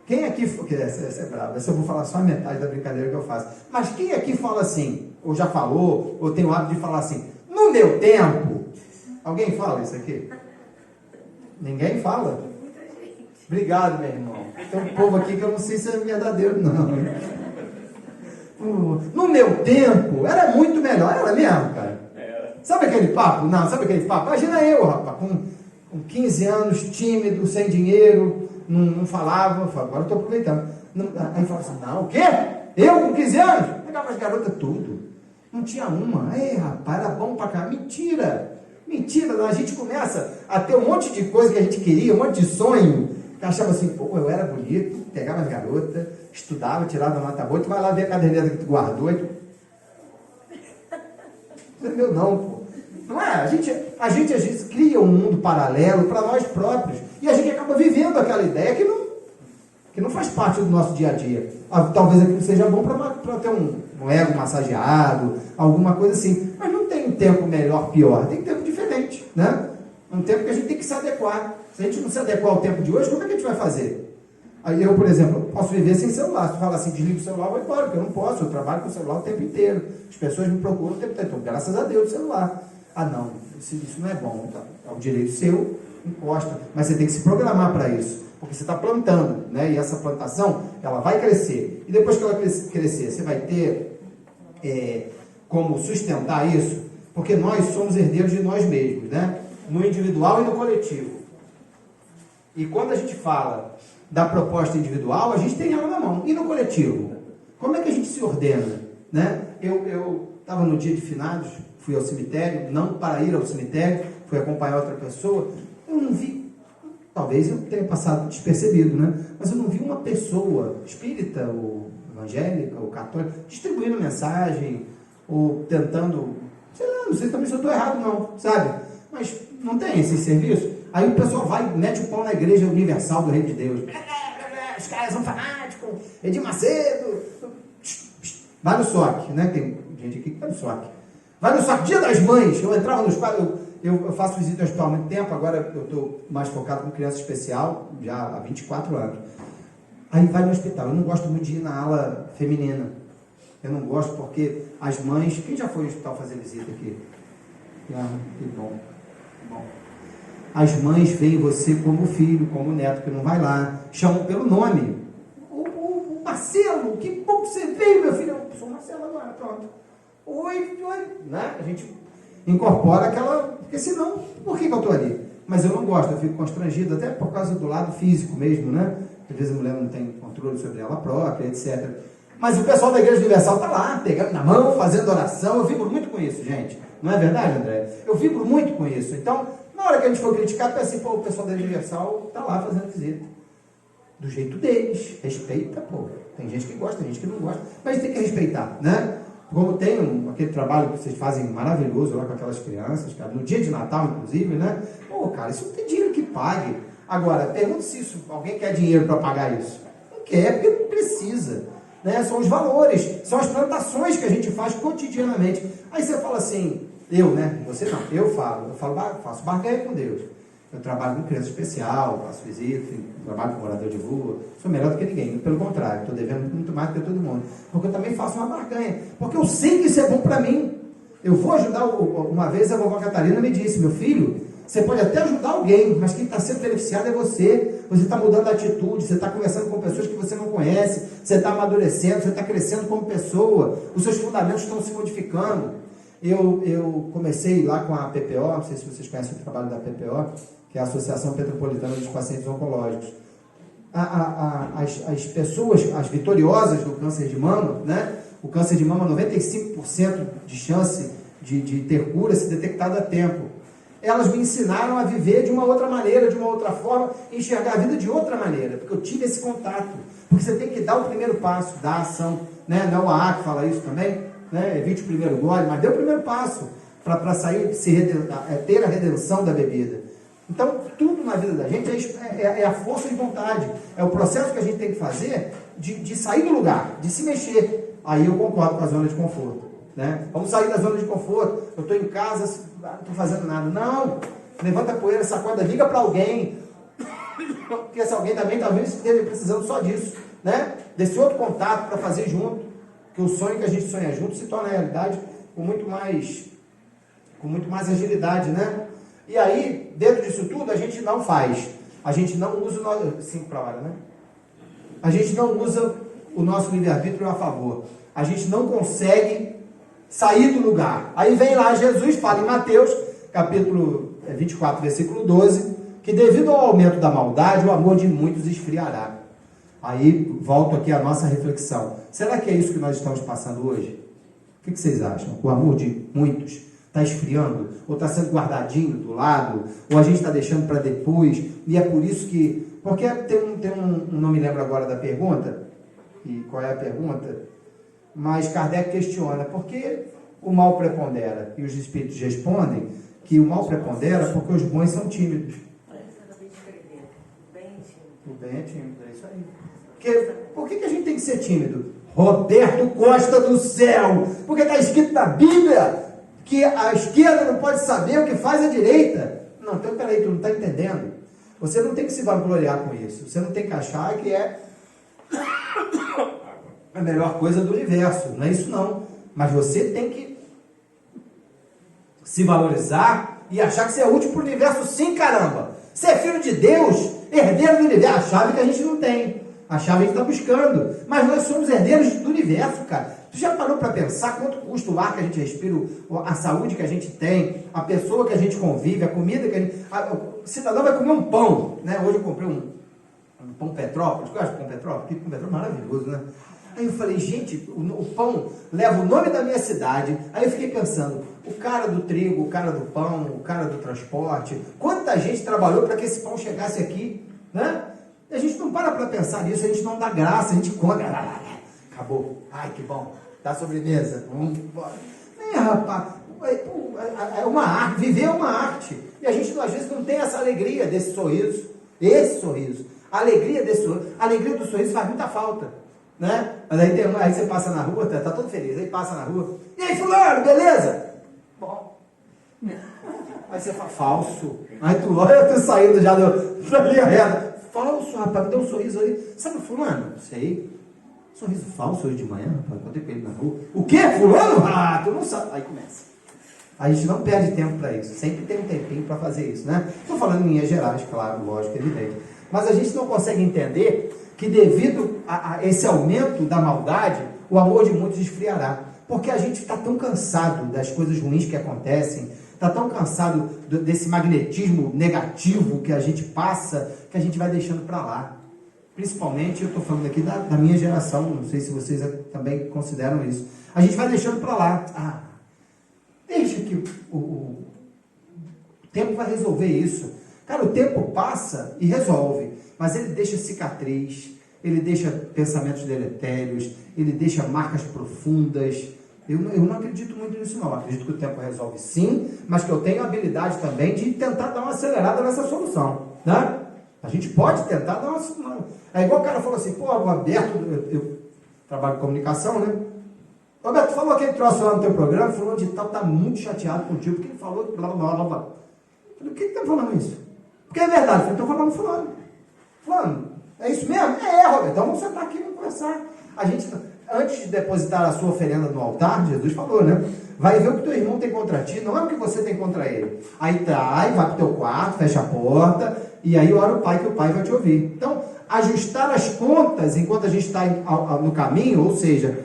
Quem aqui... Essa é brava. Essa eu vou falar só a metade da brincadeira que eu faço. Mas quem aqui fala assim, ou já falou, ou tem o hábito de falar assim, no meu tempo... Alguém fala isso aqui? Ninguém fala? Obrigado, meu irmão. Tem um povo aqui que eu não sei se é verdadeiro, não. No meu tempo, era muito melhor. Era mesmo, cara. Sabe aquele papo? Não, sabe aquele papo? Imagina eu, rapaz, com 15 anos, tímido, sem dinheiro, não falava. Agora eu estou aproveitando. Aí fala assim, não, o quê? Eu com 15 anos? Pegava as garotas tudo. Não tinha uma. Ei, rapaz, era bom pra cá. Mentira. Mentira, a gente começa a ter um monte de coisa que a gente queria, um monte de sonho, que achava assim, pô, eu era bonito, pegava as garotas, estudava, tirava nota boa, tu vai lá ver a caderneta que tu guardou, e tu... Não é meu não, pô. Não é? A gente às vezes cria um mundo paralelo para nós próprios, e a gente acaba vivendo aquela ideia que não faz parte do nosso dia a dia. Talvez aquilo seja bom para ter um ego massageado, alguma coisa assim, mas não tem um tempo melhor, pior, tem um tempo diferente, né? Um tempo que a gente tem que se adequar. Se a gente não se adequar ao tempo de hoje, como é que a gente vai fazer? Aí eu, por exemplo, posso viver sem celular. Se tu fala assim, desliga o celular, eu vou embora, porque eu não posso, eu trabalho com o celular o tempo inteiro. As pessoas me procuram o tempo inteiro. Então, graças a Deus, o celular. Ah, não, isso não é bom. Então, é um direito seu, encosta. Mas você tem que se programar para isso. Porque você está plantando, né? E essa plantação, ela vai crescer. E depois que ela crescer, você vai ter como sustentar isso, porque nós somos herdeiros de nós mesmos, né? No individual e no coletivo. E quando a gente fala da proposta individual, a gente tem ela na mão. E no coletivo? Como é que a gente se ordena, né? Eu estava no dia de finados, fui ao cemitério, não para ir ao cemitério, fui acompanhar outra pessoa, eu não vi, talvez eu tenha passado despercebido, né? Mas eu não vi uma pessoa espírita, ou evangélica, ou católica, distribuindo mensagem, ou tentando, sei lá, não sei também se eu estou errado não, sabe? Mas não tem esse serviço. Aí o pessoal vai e mete o pau na Igreja Universal do Reino de Deus. Os caras são fanáticos, Edir Macedo. Vai no SOC, né? Tem gente aqui que vai no SOC. Vai no SOC, Dia das Mães. Eu entrava nos quadros, eu faço visita ao hospital há muito tempo, agora eu estou mais focado com criança especial, já há 24 anos. Aí vai no hospital. Eu não gosto muito de ir na ala feminina. Eu não gosto porque as mães... Quem já foi no hospital fazer visita aqui? Ah, que bom. As mães veem você como filho, como neto, que não vai lá, chamam pelo nome. O Marcelo, que bom que você veio, meu filho. Eu sou o Marcelo agora, pronto. Oi, né? A gente incorpora aquela... Porque senão, por que eu estou ali? Mas eu não gosto, eu fico constrangido, até por causa do lado físico mesmo, né? Às vezes a mulher não tem controle sobre ela própria, etc. Mas o pessoal da Igreja Universal está lá, pegando na mão, fazendo oração. Eu vibro muito com isso, gente. Não é verdade, André? Eu vibro muito com isso. Então, na hora que a gente for criticar, pensa assim, pô, o pessoal da Universal está lá fazendo visita. Do jeito deles. Respeita, pô. Tem gente que gosta, tem gente que não gosta. Mas a gente tem que respeitar, né? Como tem aquele trabalho que vocês fazem maravilhoso lá com aquelas crianças, cara, no dia de Natal, inclusive, né? Pô, cara, isso não tem dinheiro que pague. Agora, pergunta se alguém quer dinheiro para pagar isso. Não quer, porque não precisa. Né? São os valores, são as plantações que a gente faz cotidianamente. Aí você fala assim, eu, né? Você não, eu faço barganha com Deus. Eu trabalho com criança especial, faço visita, trabalho com morador de rua, sou melhor do que ninguém, pelo contrário, estou devendo muito mais do que todo mundo. Porque eu também faço uma barganha, porque eu sei que isso é bom para mim. Eu vou ajudar, uma vez a vovó Catarina me disse, meu filho, você pode até ajudar alguém, mas quem está sendo beneficiado é você. Você está mudando a atitude, você está conversando com pessoas que você não conhece, você está amadurecendo, você está crescendo como pessoa, os seus fundamentos estão se modificando. Eu comecei lá com a PPO, não sei se vocês conhecem o trabalho da PPO, que é a Associação Petropolitana dos Pacientes Oncológicos. As pessoas, as vitoriosas do câncer de mama, né? O câncer de mama, 95% de chance de ter cura se detectado a tempo. Elas me ensinaram a viver de uma outra maneira, de uma outra forma, enxergar a vida de outra maneira, porque eu tive esse contato. Porque você tem que dar o primeiro passo, dar a ação, né? Não é o AA que fala isso também, né? Evite o primeiro gole, mas dê o primeiro passo para sair, ter a redenção da bebida. Então, tudo na vida da gente é a força de vontade. É o processo que a gente tem que fazer de sair do lugar, de se mexer. Aí eu concordo com a zona de conforto. Né? Vamos sair da zona de conforto. Eu estou em casa, não estou fazendo nada. Não! Levanta a poeira, sacode, liga para alguém. Porque esse alguém também talvez esteja precisando só disso. Né? Desse outro contato para fazer junto. Que o sonho que a gente sonha junto se torna realidade com muito mais agilidade, né? E aí, dentro disso tudo, a gente não faz. A gente não usa o nosso... 5 para a hora, né? A gente não usa o nosso livre-arbítrio a favor. A gente não consegue sair do lugar. Aí vem lá Jesus, fala em Mateus, capítulo 24, versículo 12, que devido ao aumento da maldade, o amor de muitos esfriará. Aí, volto aqui à nossa reflexão. Será que é isso que nós estamos passando hoje? O que vocês acham? O amor de muitos está esfriando? Ou está sendo guardadinho do lado? Ou a gente está deixando para depois? E é por isso que... Porque não me lembro agora da pergunta. E qual é a pergunta? Mas Kardec questiona. Por que o mal prepondera? E os espíritos respondem que o mal prepondera porque os bons são tímidos. O bem é tímido, é isso aí. Por que a gente tem que ser tímido? Roberto Costa do céu! Porque está escrito na Bíblia que a esquerda não pode saber o que faz a direita. Não, então peraí, tu não está entendendo. Você não tem que se vangloriar com isso. Você não tem que achar que é a melhor coisa do universo. Não é isso não. Mas você tem que se valorizar e achar que você é útil para o universo sim, caramba. Você é filho de Deus, herdeiro do universo. A chave que a gente não tem. A chave a gente está buscando. Mas nós somos herdeiros do universo, cara. Tu já parou para pensar quanto custa o ar que a gente respira, a saúde que a gente tem, a pessoa que a gente convive, a comida que a gente... O cidadão vai comer um pão, né? Hoje eu comprei um pão Petrópolis. Gosta de pão Petrópolis? Que pão Petrópolis maravilhoso, né? Aí eu falei, gente, o pão leva o nome da minha cidade. Aí eu fiquei pensando, o cara do trigo, o cara do pão, o cara do transporte, quanta gente trabalhou para que esse pão chegasse aqui, né? A gente não para pensar nisso, a gente não dá graça, a gente come. Acabou. Ai, que bom. Dá sobremesa. Vamos embora. Rapaz. É uma arte. Viver é uma arte. E a gente, às vezes, não tem essa alegria desse sorriso. Esse sorriso. A alegria desse sorriso. A alegria do sorriso faz muita falta. Né? Mas aí você passa na rua, tá todo feliz. Aí passa na rua. E aí, fulano, beleza? Bom. Aí você fala, falso. Aí tu olha, tu saindo já da linha reta. Falso, rapaz. Me deu um sorriso aí. Sabe o fulano? Sei. Sorriso falso hoje de manhã, rapaz, encontrei com ele na rua. O quê? Fulano? Ah, tu não sabe. Aí começa. A gente não perde tempo para isso. Sempre tem um tempinho para fazer isso, né? Estou falando em linhas gerais, claro, lógico, evidente. Mas a gente não consegue entender que devido a esse aumento da maldade, o amor de muitos esfriará. Porque a gente está tão cansado das coisas ruins que acontecem, está tão cansado desse magnetismo negativo que a gente passa, que a gente vai deixando para lá. Principalmente, eu estou falando aqui da minha geração, não sei se vocês também consideram isso. A gente vai deixando para lá. Deixa que o tempo vai resolver isso. Cara, o tempo passa e resolve, mas ele deixa cicatriz, ele deixa pensamentos deletérios, ele deixa marcas profundas. Eu não acredito muito nisso não. Eu acredito que o tempo resolve sim, mas que eu tenho a habilidade também de tentar dar uma acelerada nessa solução, né? A gente pode tentar dar uma... É igual o cara falou assim, pô, Roberto, eu trabalho com comunicação, né? Roberto, falou aquele troço lá no teu programa, falou de tal, tá muito chateado contigo, porque ele falou blá, blá, blá, blá. Eu falei, por que tá falando isso? Porque é verdade. Eu falei, então falando fulano. Fulano, é isso mesmo? Roberto, então vamos sentar aqui e vamos conversar. A gente, antes de depositar a sua oferenda no altar, Jesus falou, né? Vai ver o que teu irmão tem contra ti, não é o que você tem contra ele. Aí vai pro teu quarto, fecha a porta, e aí ora o Pai, que o Pai vai te ouvir. Então, ajustar as contas enquanto a gente está no caminho, ou seja,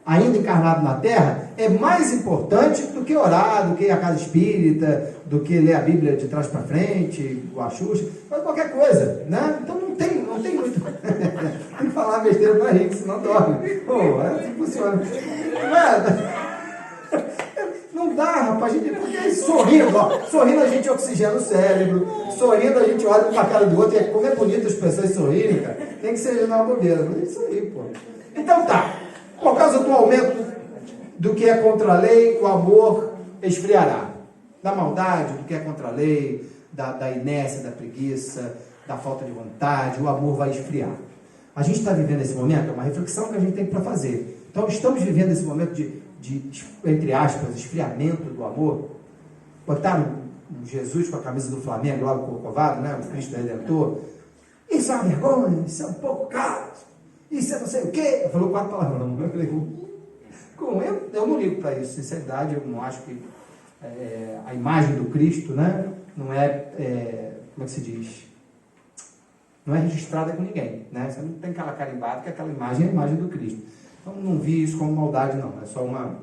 ainda encarnado na Terra, é mais importante do que orar, do que ir à casa espírita, do que ler a Bíblia de trás para frente, o Axuxa, faz qualquer coisa, né? Então não tem muito. Tem que falar besteira para rir, senão dorme. Pô, é assim que funciona. Não dá, rapaz, porque sorrindo, sorrindo a gente oxigena o cérebro, sorrindo a gente olha para a cara do outro, e como é bonito as pessoas sorrirem, cara, tem que ser na bobeira, mas é isso aí, pô. Então tá, por causa do aumento do que é contra a lei, o amor esfriará. Da maldade, do que é contra a lei, da inércia, da preguiça, da falta de vontade, o amor vai esfriar. A gente está vivendo esse momento, é uma reflexão que a gente tem para fazer. Então, estamos vivendo esse momento de, entre aspas, esfriamento do amor. Botaram um Jesus com a camisa do Flamengo, lá do Corcovado, né? O Cristo Redentor. Isso é uma vergonha, isso é um pouco caro, isso é não sei o quê. Falou 4 palavras, eu falei, eu não ligo para isso, sinceridade, eu não acho que a imagem do Cristo, né? Não como é que se diz? Não é registrada com ninguém, né? Você não tem aquela carimbada que aquela imagem é a imagem do Cristo. Então, não vi isso como maldade, não. É só uma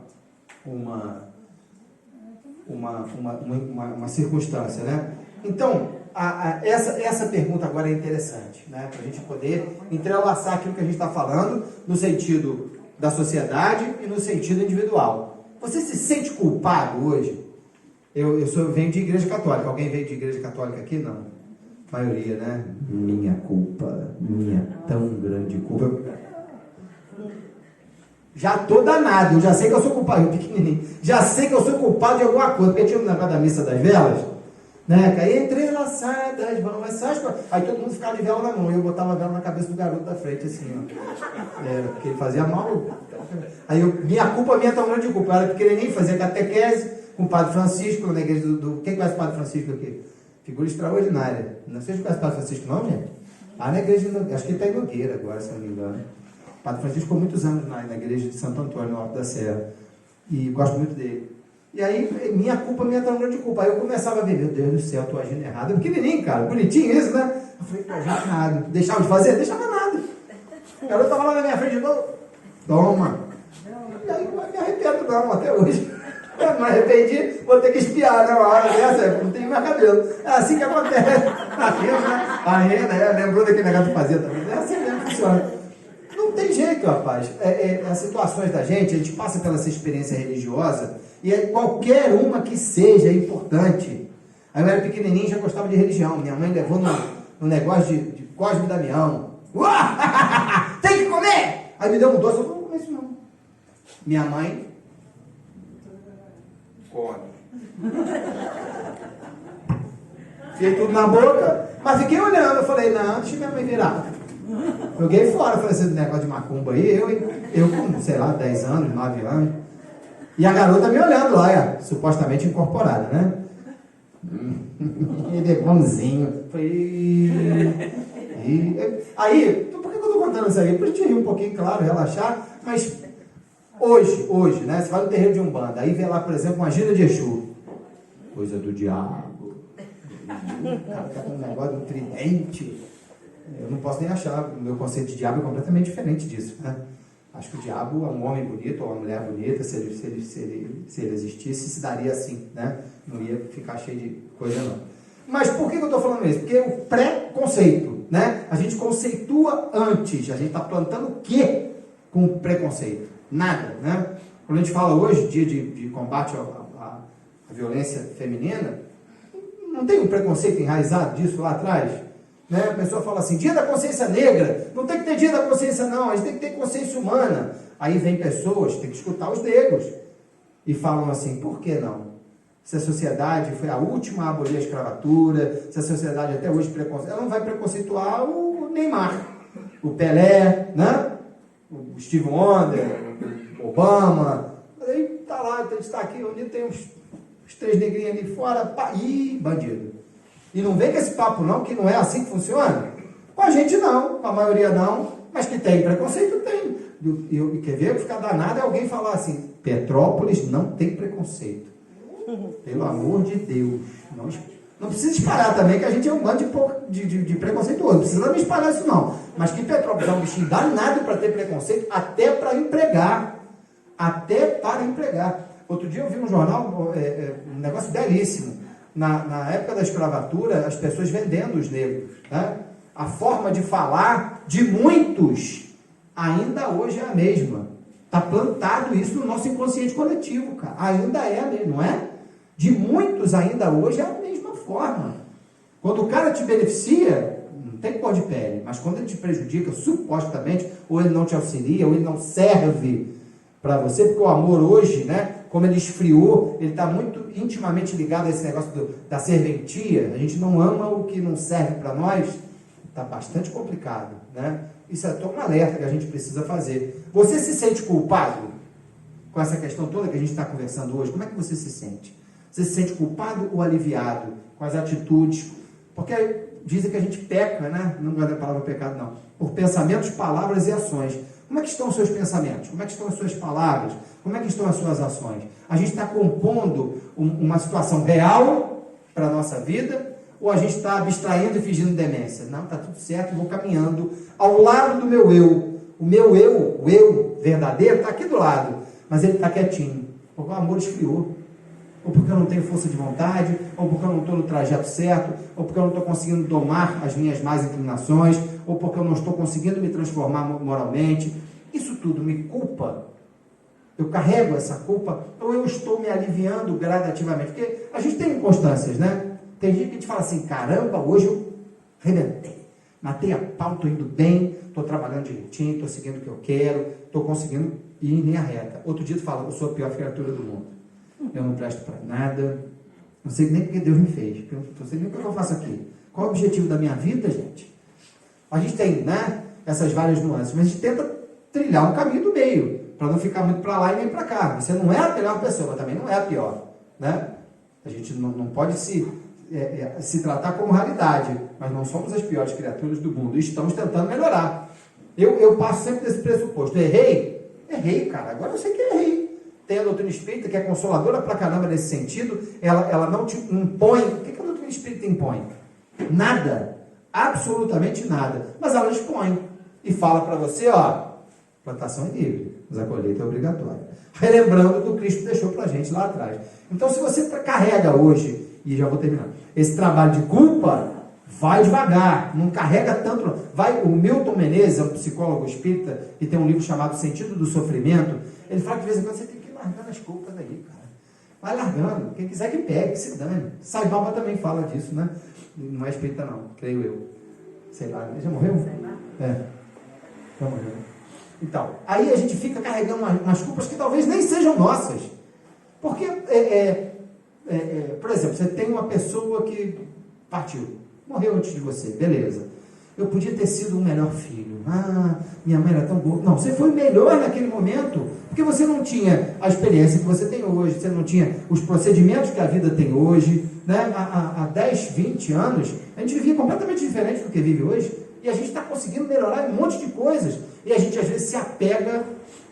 circunstância, né? Então, essa pergunta agora é interessante, né? Para a gente poder entrelaçar aquilo que a gente está falando no sentido da sociedade e no sentido individual. Você se sente culpado hoje? Eu venho de igreja católica. Alguém veio de igreja católica aqui? Não. A maioria, né? Minha culpa, minha tão grande culpa. Já tô danado, eu já sei que eu sou culpado, pequenininho. Já sei que eu sou culpado de alguma coisa, porque tinha um negócio da missa das velas, né? Que aí entrelaçadas, vão essas coisas. Aí todo mundo ficava de vela na mão, e eu botava a vela na cabeça do garoto da frente, assim, ó. Porque ele fazia mal. Aí minha culpa, minha tão grande culpa. Eu era pequenininho, fazia catequese com o Padre Francisco, na igreja Quem conhece o Padre Francisco aqui? Figura extraordinária. Não sei se conhece o Padre Francisco, não, gente? Na igreja, acho que ele está em Nogueira agora, se não me engano. O Padre Francisco ficou muitos anos na igreja de Santo Antônio, no Alto da Serra. E gosto muito dele. E aí, minha culpa, minha tão grande culpa. Aí eu começava a ver, meu Deus do céu, estou agindo errado. Eu pequenininho, cara, bonitinho isso, né? Eu falei, estou agindo errado. Deixava de fazer? Deixava nada. O garoto estava lá na minha frente de novo. Toma. E aí eu me arrependo não, até hoje. Eu me arrependi, vou ter que espiar, né? Uma hora dessa, não tenho mais cabelo. É assim que acontece. A renda, lembrou daquele negócio que fazia também. É assim mesmo que funciona. Não tem jeito, rapaz. As situações da gente, a gente passa pela essa experiência religiosa, e qualquer uma que seja importante. Aí eu era pequenininho e já gostava de religião. Minha mãe levou no negócio de Cosme e Damião. Tem que comer! Aí me deu um doce, eu não vou comer isso não. Minha mãe come. Fiquei tudo na boca, mas fiquei olhando. Eu falei, não, deixa minha mãe virar. Joguei fora, falei, esse negócio de macumba aí, eu com, sei lá, 10 anos, 9 anos. E a garota me olhando lá, supostamente incorporada, né? Ele é bonzinho. Aí, por que eu estou contando isso aí? Para a gente rir um pouquinho, claro, relaxar, mas hoje, né? Você vai no terreiro de Umbanda, aí vê lá, por exemplo, uma gira de Exu. Coisa do diabo. O cara tá com um negócio de um tridente. Eu não posso nem achar, o meu conceito de diabo é completamente diferente disso, né? Acho que o diabo é um homem bonito ou uma mulher bonita, se ele existisse, se daria assim, né? Não ia ficar cheio de coisa, não. Mas por que eu estou falando isso? Porque o pré-conceito, né? A gente conceitua antes, a gente está plantando o quê com o preconceito? Nada, né? Quando a gente fala hoje, dia de combate à violência feminina, não tem um preconceito enraizado disso lá atrás? Né? A pessoa fala assim, dia da consciência negra, não tem que ter dia da consciência não, a gente tem que ter consciência humana. Aí vem pessoas, tem que escutar os negros, e falam assim, por que não? Se a sociedade foi a última a abolir a escravatura, se a sociedade até hoje ela não vai preconceituar o Neymar, o Pelé, né? O Steve Wonder, o Obama. Aí tá lá, a gente está aqui, onde tem uns 3 negrinhos ali fora, ih, bandido. E não vem com esse papo não, que não é assim que funciona. Com a gente não, com a maioria não, mas que tem preconceito, tem. E quer ver, ficar danado é alguém falar assim, Petrópolis não tem preconceito. Pelo amor de Deus. Não precisa espalhar também, que a gente é um bando de preconceituoso. Não precisa me espalhar isso não. Mas que Petrópolis é um bichinho danado para ter preconceito, até para empregar. Até para empregar. Outro dia eu vi um jornal, um negócio belíssimo. Na época da escravatura, as pessoas vendendo os negros, né? A forma de falar de muitos ainda hoje é a mesma. Está plantado isso no nosso inconsciente coletivo, cara. Ainda é a mesma, não é? De muitos ainda hoje é a mesma forma. Quando o cara te beneficia, não tem cor de pele, mas quando ele te prejudica, supostamente, ou ele não te auxilia, ou ele não serve para você, porque o amor hoje, né? Como ele esfriou, ele está muito intimamente ligado a esse negócio da serventia. A gente não ama o que não serve para nós. Está bastante complicado, né? Isso é todo um alerta que a gente precisa fazer. Você se sente culpado com essa questão toda que a gente está conversando hoje? Como é que você se sente? Você se sente culpado ou aliviado com as atitudes? Porque dizem que a gente peca, né? Não gosto da palavra pecado, não. Por pensamentos, palavras e ações. Como é que estão os seus pensamentos? Como é que estão as suas palavras? Como é que estão as suas ações? A gente está compondo uma situação real para a nossa vida? Ou a gente está abstraindo e fingindo demência? Não, está tudo certo, vou caminhando ao lado do meu eu. O meu eu, o eu verdadeiro, está aqui do lado, mas ele está quietinho, porque o amor esfriou. Ou porque eu não tenho força de vontade, ou porque eu não estou no trajeto certo, ou porque eu não estou conseguindo domar as minhas más inclinações, ou porque eu não estou conseguindo me transformar moralmente. Isso tudo me culpa. Eu carrego essa culpa, ou eu estou me aliviando gradativamente? Porque a gente tem inconstâncias, né? Tem dia que a gente fala assim, caramba, hoje eu arrebentei, matei a pau, estou indo bem, estou trabalhando direitinho, estou seguindo o que eu quero, estou conseguindo ir em linha reta. Outro dia tu fala, eu sou a pior criatura do mundo. Eu não presto para nada, não sei nem porque Deus me fez, eu não sei nem o que eu faço aqui. Qual é o objetivo da minha vida, gente? A gente tem, né, essas várias nuances, mas a gente tenta trilhar um caminho do meio, para não ficar muito para lá e nem para cá. Você não é a melhor pessoa, mas também não é a pior, né? A gente não pode se tratar como raridade, mas não somos as piores criaturas do mundo, e estamos tentando melhorar. Eu passo sempre desse pressuposto, errei, cara, agora eu sei que errei. Tem a doutrina espírita que é consoladora pra caramba nesse sentido, ela não te impõe. O que a doutrina espírita impõe? Nada, absolutamente nada, mas ela expõe e fala para você, ó, plantação é livre, mas a colheita é obrigatória, relembrando o que o Cristo deixou pra gente lá atrás. Então, se você carrega hoje, e já vou terminar, esse trabalho de culpa, vai devagar, não carrega tanto. O Milton Menezes, é um psicólogo espírita, que tem um livro chamado Sentido do Sofrimento. Ele fala que de vez em quando você tem que ir largando as culpas aí, cara. Vai largando, quem quiser que pegue, que se dane. Sai Baba também fala disso, né? Não é espírita não, creio eu. Sei lá, ele já morreu? Já morreu. Então, aí a gente fica carregando umas culpas que talvez nem sejam nossas. Porque, por exemplo, você tem uma pessoa que partiu, morreu antes de você, beleza. Eu podia ter sido um melhor filho. Minha mãe era tão boa. Não, você foi melhor naquele momento, porque você não tinha a experiência que você tem hoje, você não tinha os procedimentos que a vida tem hoje, né? Há 10, 20 anos, a gente vivia completamente diferente do que vive hoje, e a gente está conseguindo melhorar um monte de coisas, e a gente às vezes se apega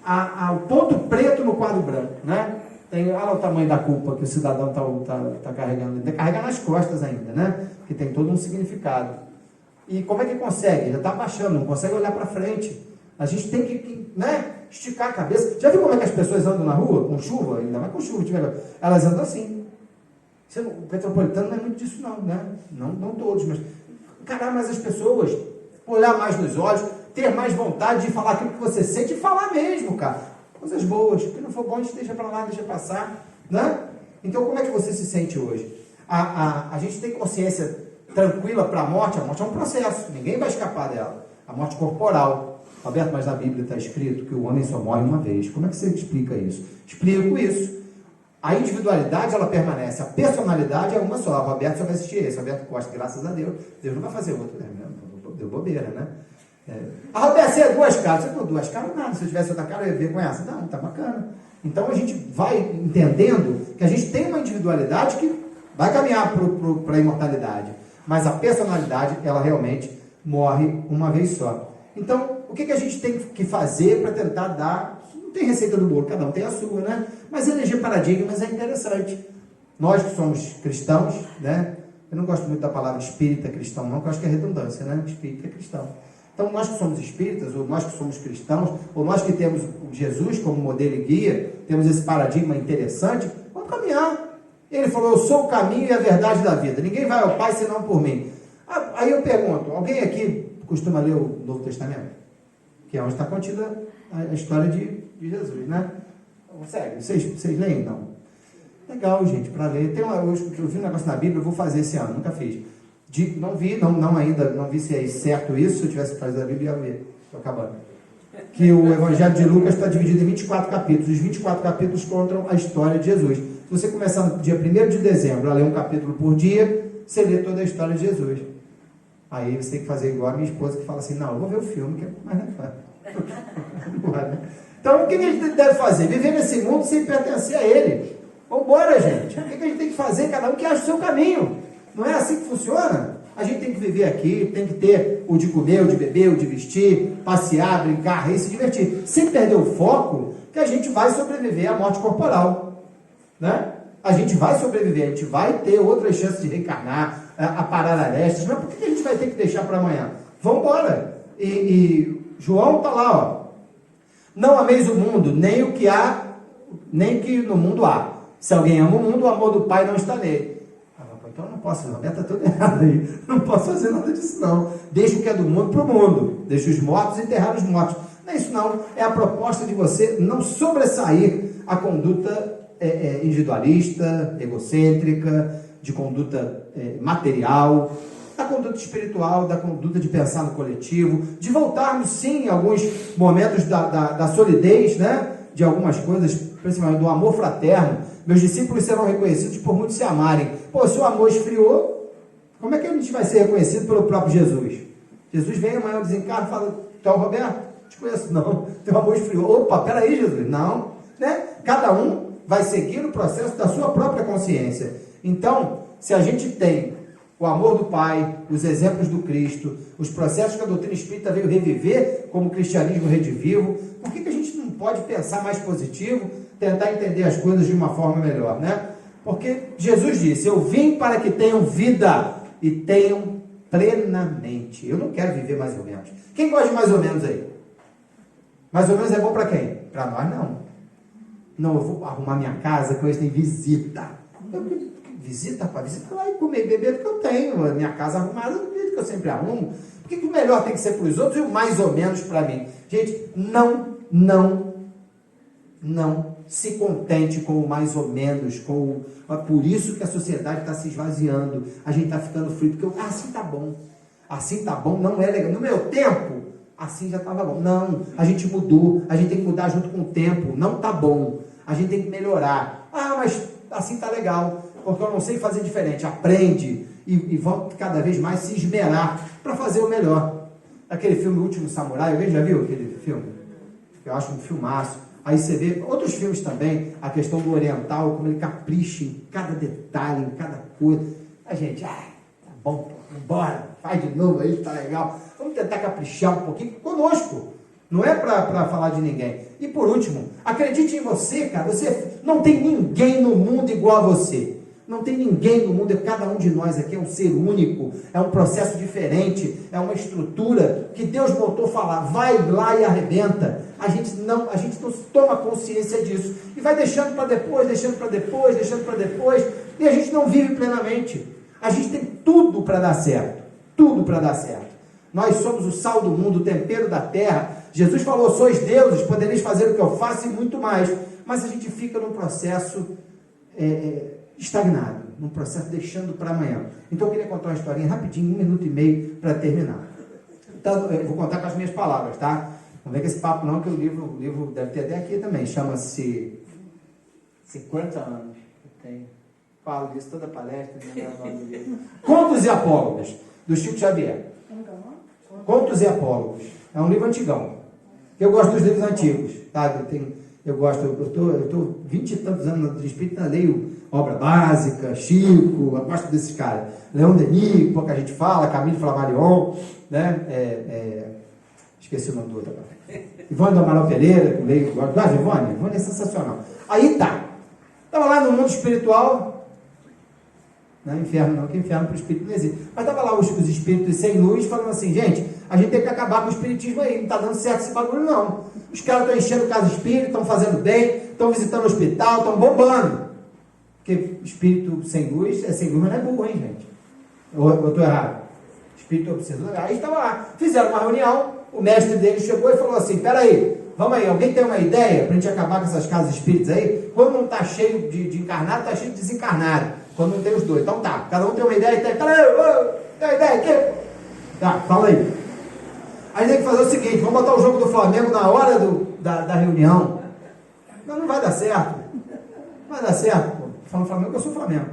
ao ponto preto no quadro branco, né? Olha o tamanho da culpa que o cidadão está carregando, ele carrega nas costas ainda, né? Que tem todo um significado. E como é que consegue? Já está abaixando, não consegue olhar para frente. A gente tem que, né, esticar a cabeça. Já viu como é que as pessoas andam na rua com chuva? Ainda mais com chuva, elas andam assim. O Petropolitano não é muito disso não, né? Não todos, mas encarar mais as pessoas, olhar mais nos olhos, ter mais vontade de falar aquilo que você sente e falar mesmo, cara. Coisas boas, o que não for bom a gente deixa para lá, deixa passar, né? Então como é que você se sente hoje? A gente tem consciência tranquila para a morte é um processo, ninguém vai escapar dela. A morte corporal, Roberto, mas na Bíblia está escrito que o homem só morre uma vez. Como é que você explica isso? Explico isso. A individualidade, ela permanece, a personalidade é uma só. A Roberto só vai assistir esse, Roberto Costa, graças a Deus. Deus não vai fazer outro, né? Deu bobeira, né? A Roberto, você é duas caras. Você falou, duas caras nada, se eu tivesse outra cara eu ia ver com essa. Não, tá bacana. Então a gente vai entendendo que a gente tem uma individualidade que vai caminhar para a imortalidade. Mas a personalidade, ela realmente morre uma vez só. Então, o que a gente tem que fazer para tentar dar... Não tem receita do bolo, cada um tem a sua, né? Mas eleger paradigmas é interessante. Nós que somos cristãos, né? Eu não gosto muito da palavra espírita cristão, não, porque eu acho que é redundância, né? Espírita é cristão. Então, nós que somos espíritas, ou nós que somos cristãos, ou nós que temos Jesus como modelo e guia, temos esse paradigma interessante, vamos caminhar. Ele falou, eu sou o caminho e a verdade da vida. Ninguém vai ao Pai senão por mim. Aí eu pergunto, alguém aqui costuma ler o Novo Testamento? Que é onde está contida a história de Jesus, né? Sério, vocês leem? Não. Legal, gente, para ler. Eu vi um negócio na Bíblia, eu vou fazer esse ano, nunca fiz. Não vi, não ainda, não vi se é certo isso. Se eu tivesse que fazer a Bíblia, eu ia ver. Estou acabando. que o Evangelho de Lucas está dividido em 24 capítulos. Os 24 capítulos contam a história de Jesus. Se você começar no dia 1º de dezembro a ler um capítulo por dia, você lê toda a história de Jesus. Aí você tem que fazer igual a minha esposa, que fala assim, não, eu vou ver o filme, que é mais legal. Então, o que a gente deve fazer? Viver nesse mundo sem pertencer a ele. Vamos embora, gente. O que a gente tem que fazer? Cada um que acha o seu caminho. Não é assim que funciona? A gente tem que viver aqui, tem que ter o de comer, o de beber, o de vestir, passear, brincar, rir, se divertir. Sem perder o foco que a gente vai sobreviver à morte corporal. Né? A gente vai sobreviver, a gente vai ter outras chances de reencarnar, a parar arestas. Mas por que a gente vai ter que deixar para amanhã? Vamos embora. E João está lá, ó. Não ameis o mundo, nem o que há, nem o que no mundo há. Se alguém ama o mundo, o amor do Pai não está nele. Então eu não posso, não, está tudo errado aí. Não posso fazer nada disso, não. Deixa o que é do mundo para o mundo. Deixa os mortos enterrar os mortos. Não é isso, não. É a proposta de você não sobressair a conduta individualista, egocêntrica, de conduta material, da conduta espiritual, da conduta de pensar no coletivo, de voltarmos, sim, em alguns momentos da solidez, né? De algumas coisas, principalmente do amor fraterno. Meus discípulos serão reconhecidos por muitos se amarem. Pô, se o amor esfriou, como é que a gente vai ser reconhecido pelo próprio Jesus? Jesus vem amanhã ao desencarno e fala, então, Roberto, te conheço não, teu amor esfriou. Opa, peraí, Jesus, não, né? Cada um vai seguir o processo da sua própria consciência. Então, se a gente tem o amor do Pai, os exemplos do Cristo, os processos que a doutrina espírita veio reviver como o cristianismo redivivo, por que a gente não pode pensar mais positivo, tentar entender as coisas de uma forma melhor, né? Porque Jesus disse, eu vim para que tenham vida e tenham plenamente. Eu não quero viver mais ou menos. Quem gosta de mais ou menos aí? Mais ou menos é bom para quem? Para nós não. Não, eu vou arrumar minha casa, que hoje tem visita. Visita, rapaz, visita lá e comer e beber do que eu tenho. A minha casa arrumada do jeito que eu sempre arrumo. Por que o melhor tem que ser para os outros e o mais ou menos para mim? Gente, não se contente com o mais ou menos, por isso que a sociedade está se esvaziando, a gente está ficando frio, porque assim tá bom, não é legal. No meu tempo, assim já estava bom. Não, a gente mudou, a gente tem que mudar junto com o tempo, não tá bom, a gente tem que melhorar. Mas assim tá legal, porque eu não sei fazer diferente. Aprende e vamos cada vez mais se esmerar para fazer o melhor. Aquele filme O Último Samurai, alguém já viu aquele filme? Eu acho um filmaço. Aí você vê outros filmes também, a questão do oriental, como ele capricha em cada detalhe, em cada coisa. A gente, tá bom, vambora, faz de novo aí, tá legal. Vamos tentar caprichar um pouquinho conosco. Não é para falar de ninguém. E por último, acredite em você, cara. Você não tem ninguém no mundo igual a você. Não tem ninguém no mundo, cada um de nós aqui é um ser único, é um processo diferente, é uma estrutura que Deus voltou a falar, vai lá e arrebenta. A gente não toma consciência disso e vai deixando para depois, e a gente não vive plenamente. A gente tem tudo para dar certo, Nós somos o sal do mundo, o tempero da terra. Jesus falou, sois deuses, podereis fazer o que eu faço e muito mais. Mas a gente fica num processo estagnado, num processo deixando para amanhã. Então eu queria contar uma historinha rapidinho, 1 minuto e meio para terminar. Então, eu vou contar com as minhas palavras, tá? Não vem com esse papo não, que o livro deve ter até aqui também, chama-se 50 anos. Eu tenho, falo disso toda palestra, Contos e Apólogos, do Chico Xavier. Contos e Apólogos. É um livro antigão. Eu gosto dos livros antigos, tá? Eu estou 20 e tantos anos no espírito, leio Obra Básica, Chico, eu gosto desses caras. Leon Denis, pouca gente fala, Camille Flammarion, né? Esqueci o nome do outro agora. Ivone do Amaral Pereira, que eu leio, gosto. Ivone é sensacional. Aí tá. Estava lá no mundo espiritual, não é inferno não, que inferno para o espírito não existe. Mas estava lá os espíritos sem luz falando assim, gente, a gente tem que acabar com o espiritismo aí, não está dando certo esse bagulho não. Os caras estão enchendo casa espírita, estão fazendo bem, estão visitando o hospital, estão bombando. Porque espírito sem luz, mas não é burro, hein, gente? Ou eu estou errado? Espírito precisa. Aí estava lá, fizeram uma reunião, o mestre dele chegou e falou assim, peraí, vamos aí, alguém tem uma ideia para a gente acabar com essas casas espíritas aí? Quando não está cheio de encarnado, está cheio de desencarnado. Quando não tem os dois. Então tá, cada um tem uma ideia, tem uma ideia aqui? Tá, fala aí. A gente tem que fazer o seguinte, vamos botar o jogo do Flamengo na hora da reunião. Não vai dar certo. Não vai dar certo, pô. Falando Flamengo, eu sou Flamengo.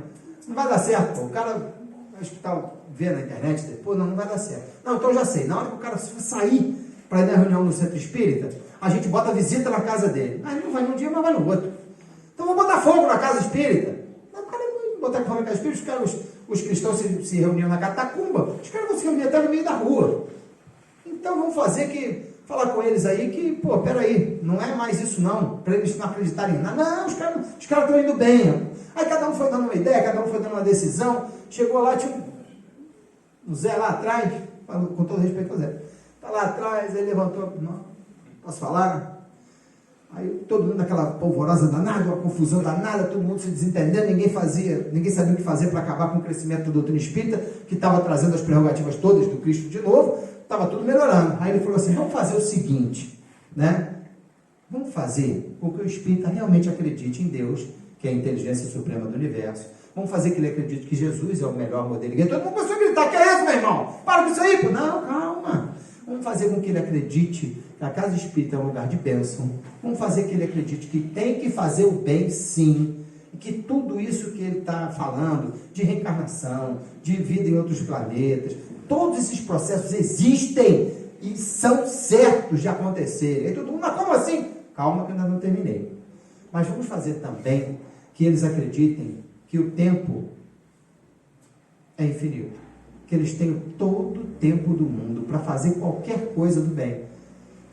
Não vai dar certo, pô. O cara, acho que tá vendo na internet depois, não vai dar certo. Não, então eu já sei. Na hora que o cara sair para ir na reunião no centro espírita, a gente bota a visita na casa dele. Mas não vai num dia, mas vai no outro. Então vamos botar fogo na casa espírita. Mas o cara vai botar fogo na casa espírita, os cristãos se reuniam na catacumba, os caras vão se reunir até no meio da rua. Então vamos falar com eles aí que, pô, peraí, não é mais isso não, para eles não acreditarem em nada. Não, os caras estão indo bem. Aí cada um foi dando uma ideia, cada um foi dando uma decisão, chegou lá, tinha o Zé lá atrás, com todo respeito ao Zé, tá lá atrás, ele levantou, não, posso falar? Aí todo mundo naquela polvorosa danada, uma confusão danada, todo mundo se desentendendo, ninguém sabia o que fazer para acabar com o crescimento da doutrina espírita, que estava trazendo as prerrogativas todas do Cristo de novo, estava tudo melhorando. Aí ele falou assim, vamos fazer o seguinte, né? Vamos fazer com que o espírita realmente acredite em Deus, que é a inteligência suprema do universo. Vamos fazer que ele acredite que Jesus é o melhor modelo. E todo mundo começou a gritar, que é isso, meu irmão? Para com isso aí, pô. Não, calma. Vamos fazer com que ele acredite que a casa espírita é um lugar de bênção. Vamos fazer que ele acredite que tem que fazer o bem, sim. E que tudo isso que ele está falando, de reencarnação, de vida em outros planetas, todos esses processos existem e são certos de acontecer. E todo mundo, mas como assim? Calma que eu ainda não terminei. Mas vamos fazer também que eles acreditem que o tempo é infinito. Que eles tenham todo o tempo do mundo para fazer qualquer coisa do bem.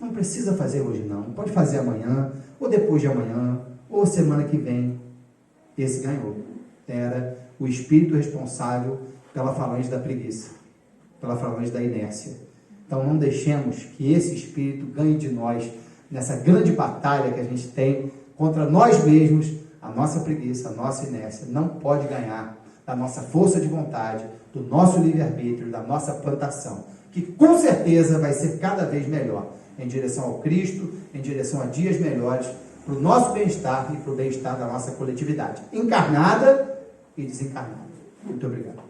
Não precisa fazer hoje não, pode fazer amanhã, ou depois de amanhã, ou semana que vem. Esse ganhou. Era o espírito responsável pela falange da preguiça, pela falange da inércia. Então não deixemos que esse espírito ganhe de nós nessa grande batalha que a gente tem contra nós mesmos. A nossa preguiça, a nossa inércia não pode ganhar da nossa força de vontade, do nosso livre-arbítrio, da nossa plantação, que com certeza vai ser cada vez melhor, em direção ao Cristo, em direção a dias melhores, para o nosso bem-estar e para o bem-estar da nossa coletividade, encarnada e desencarnada. Muito obrigado.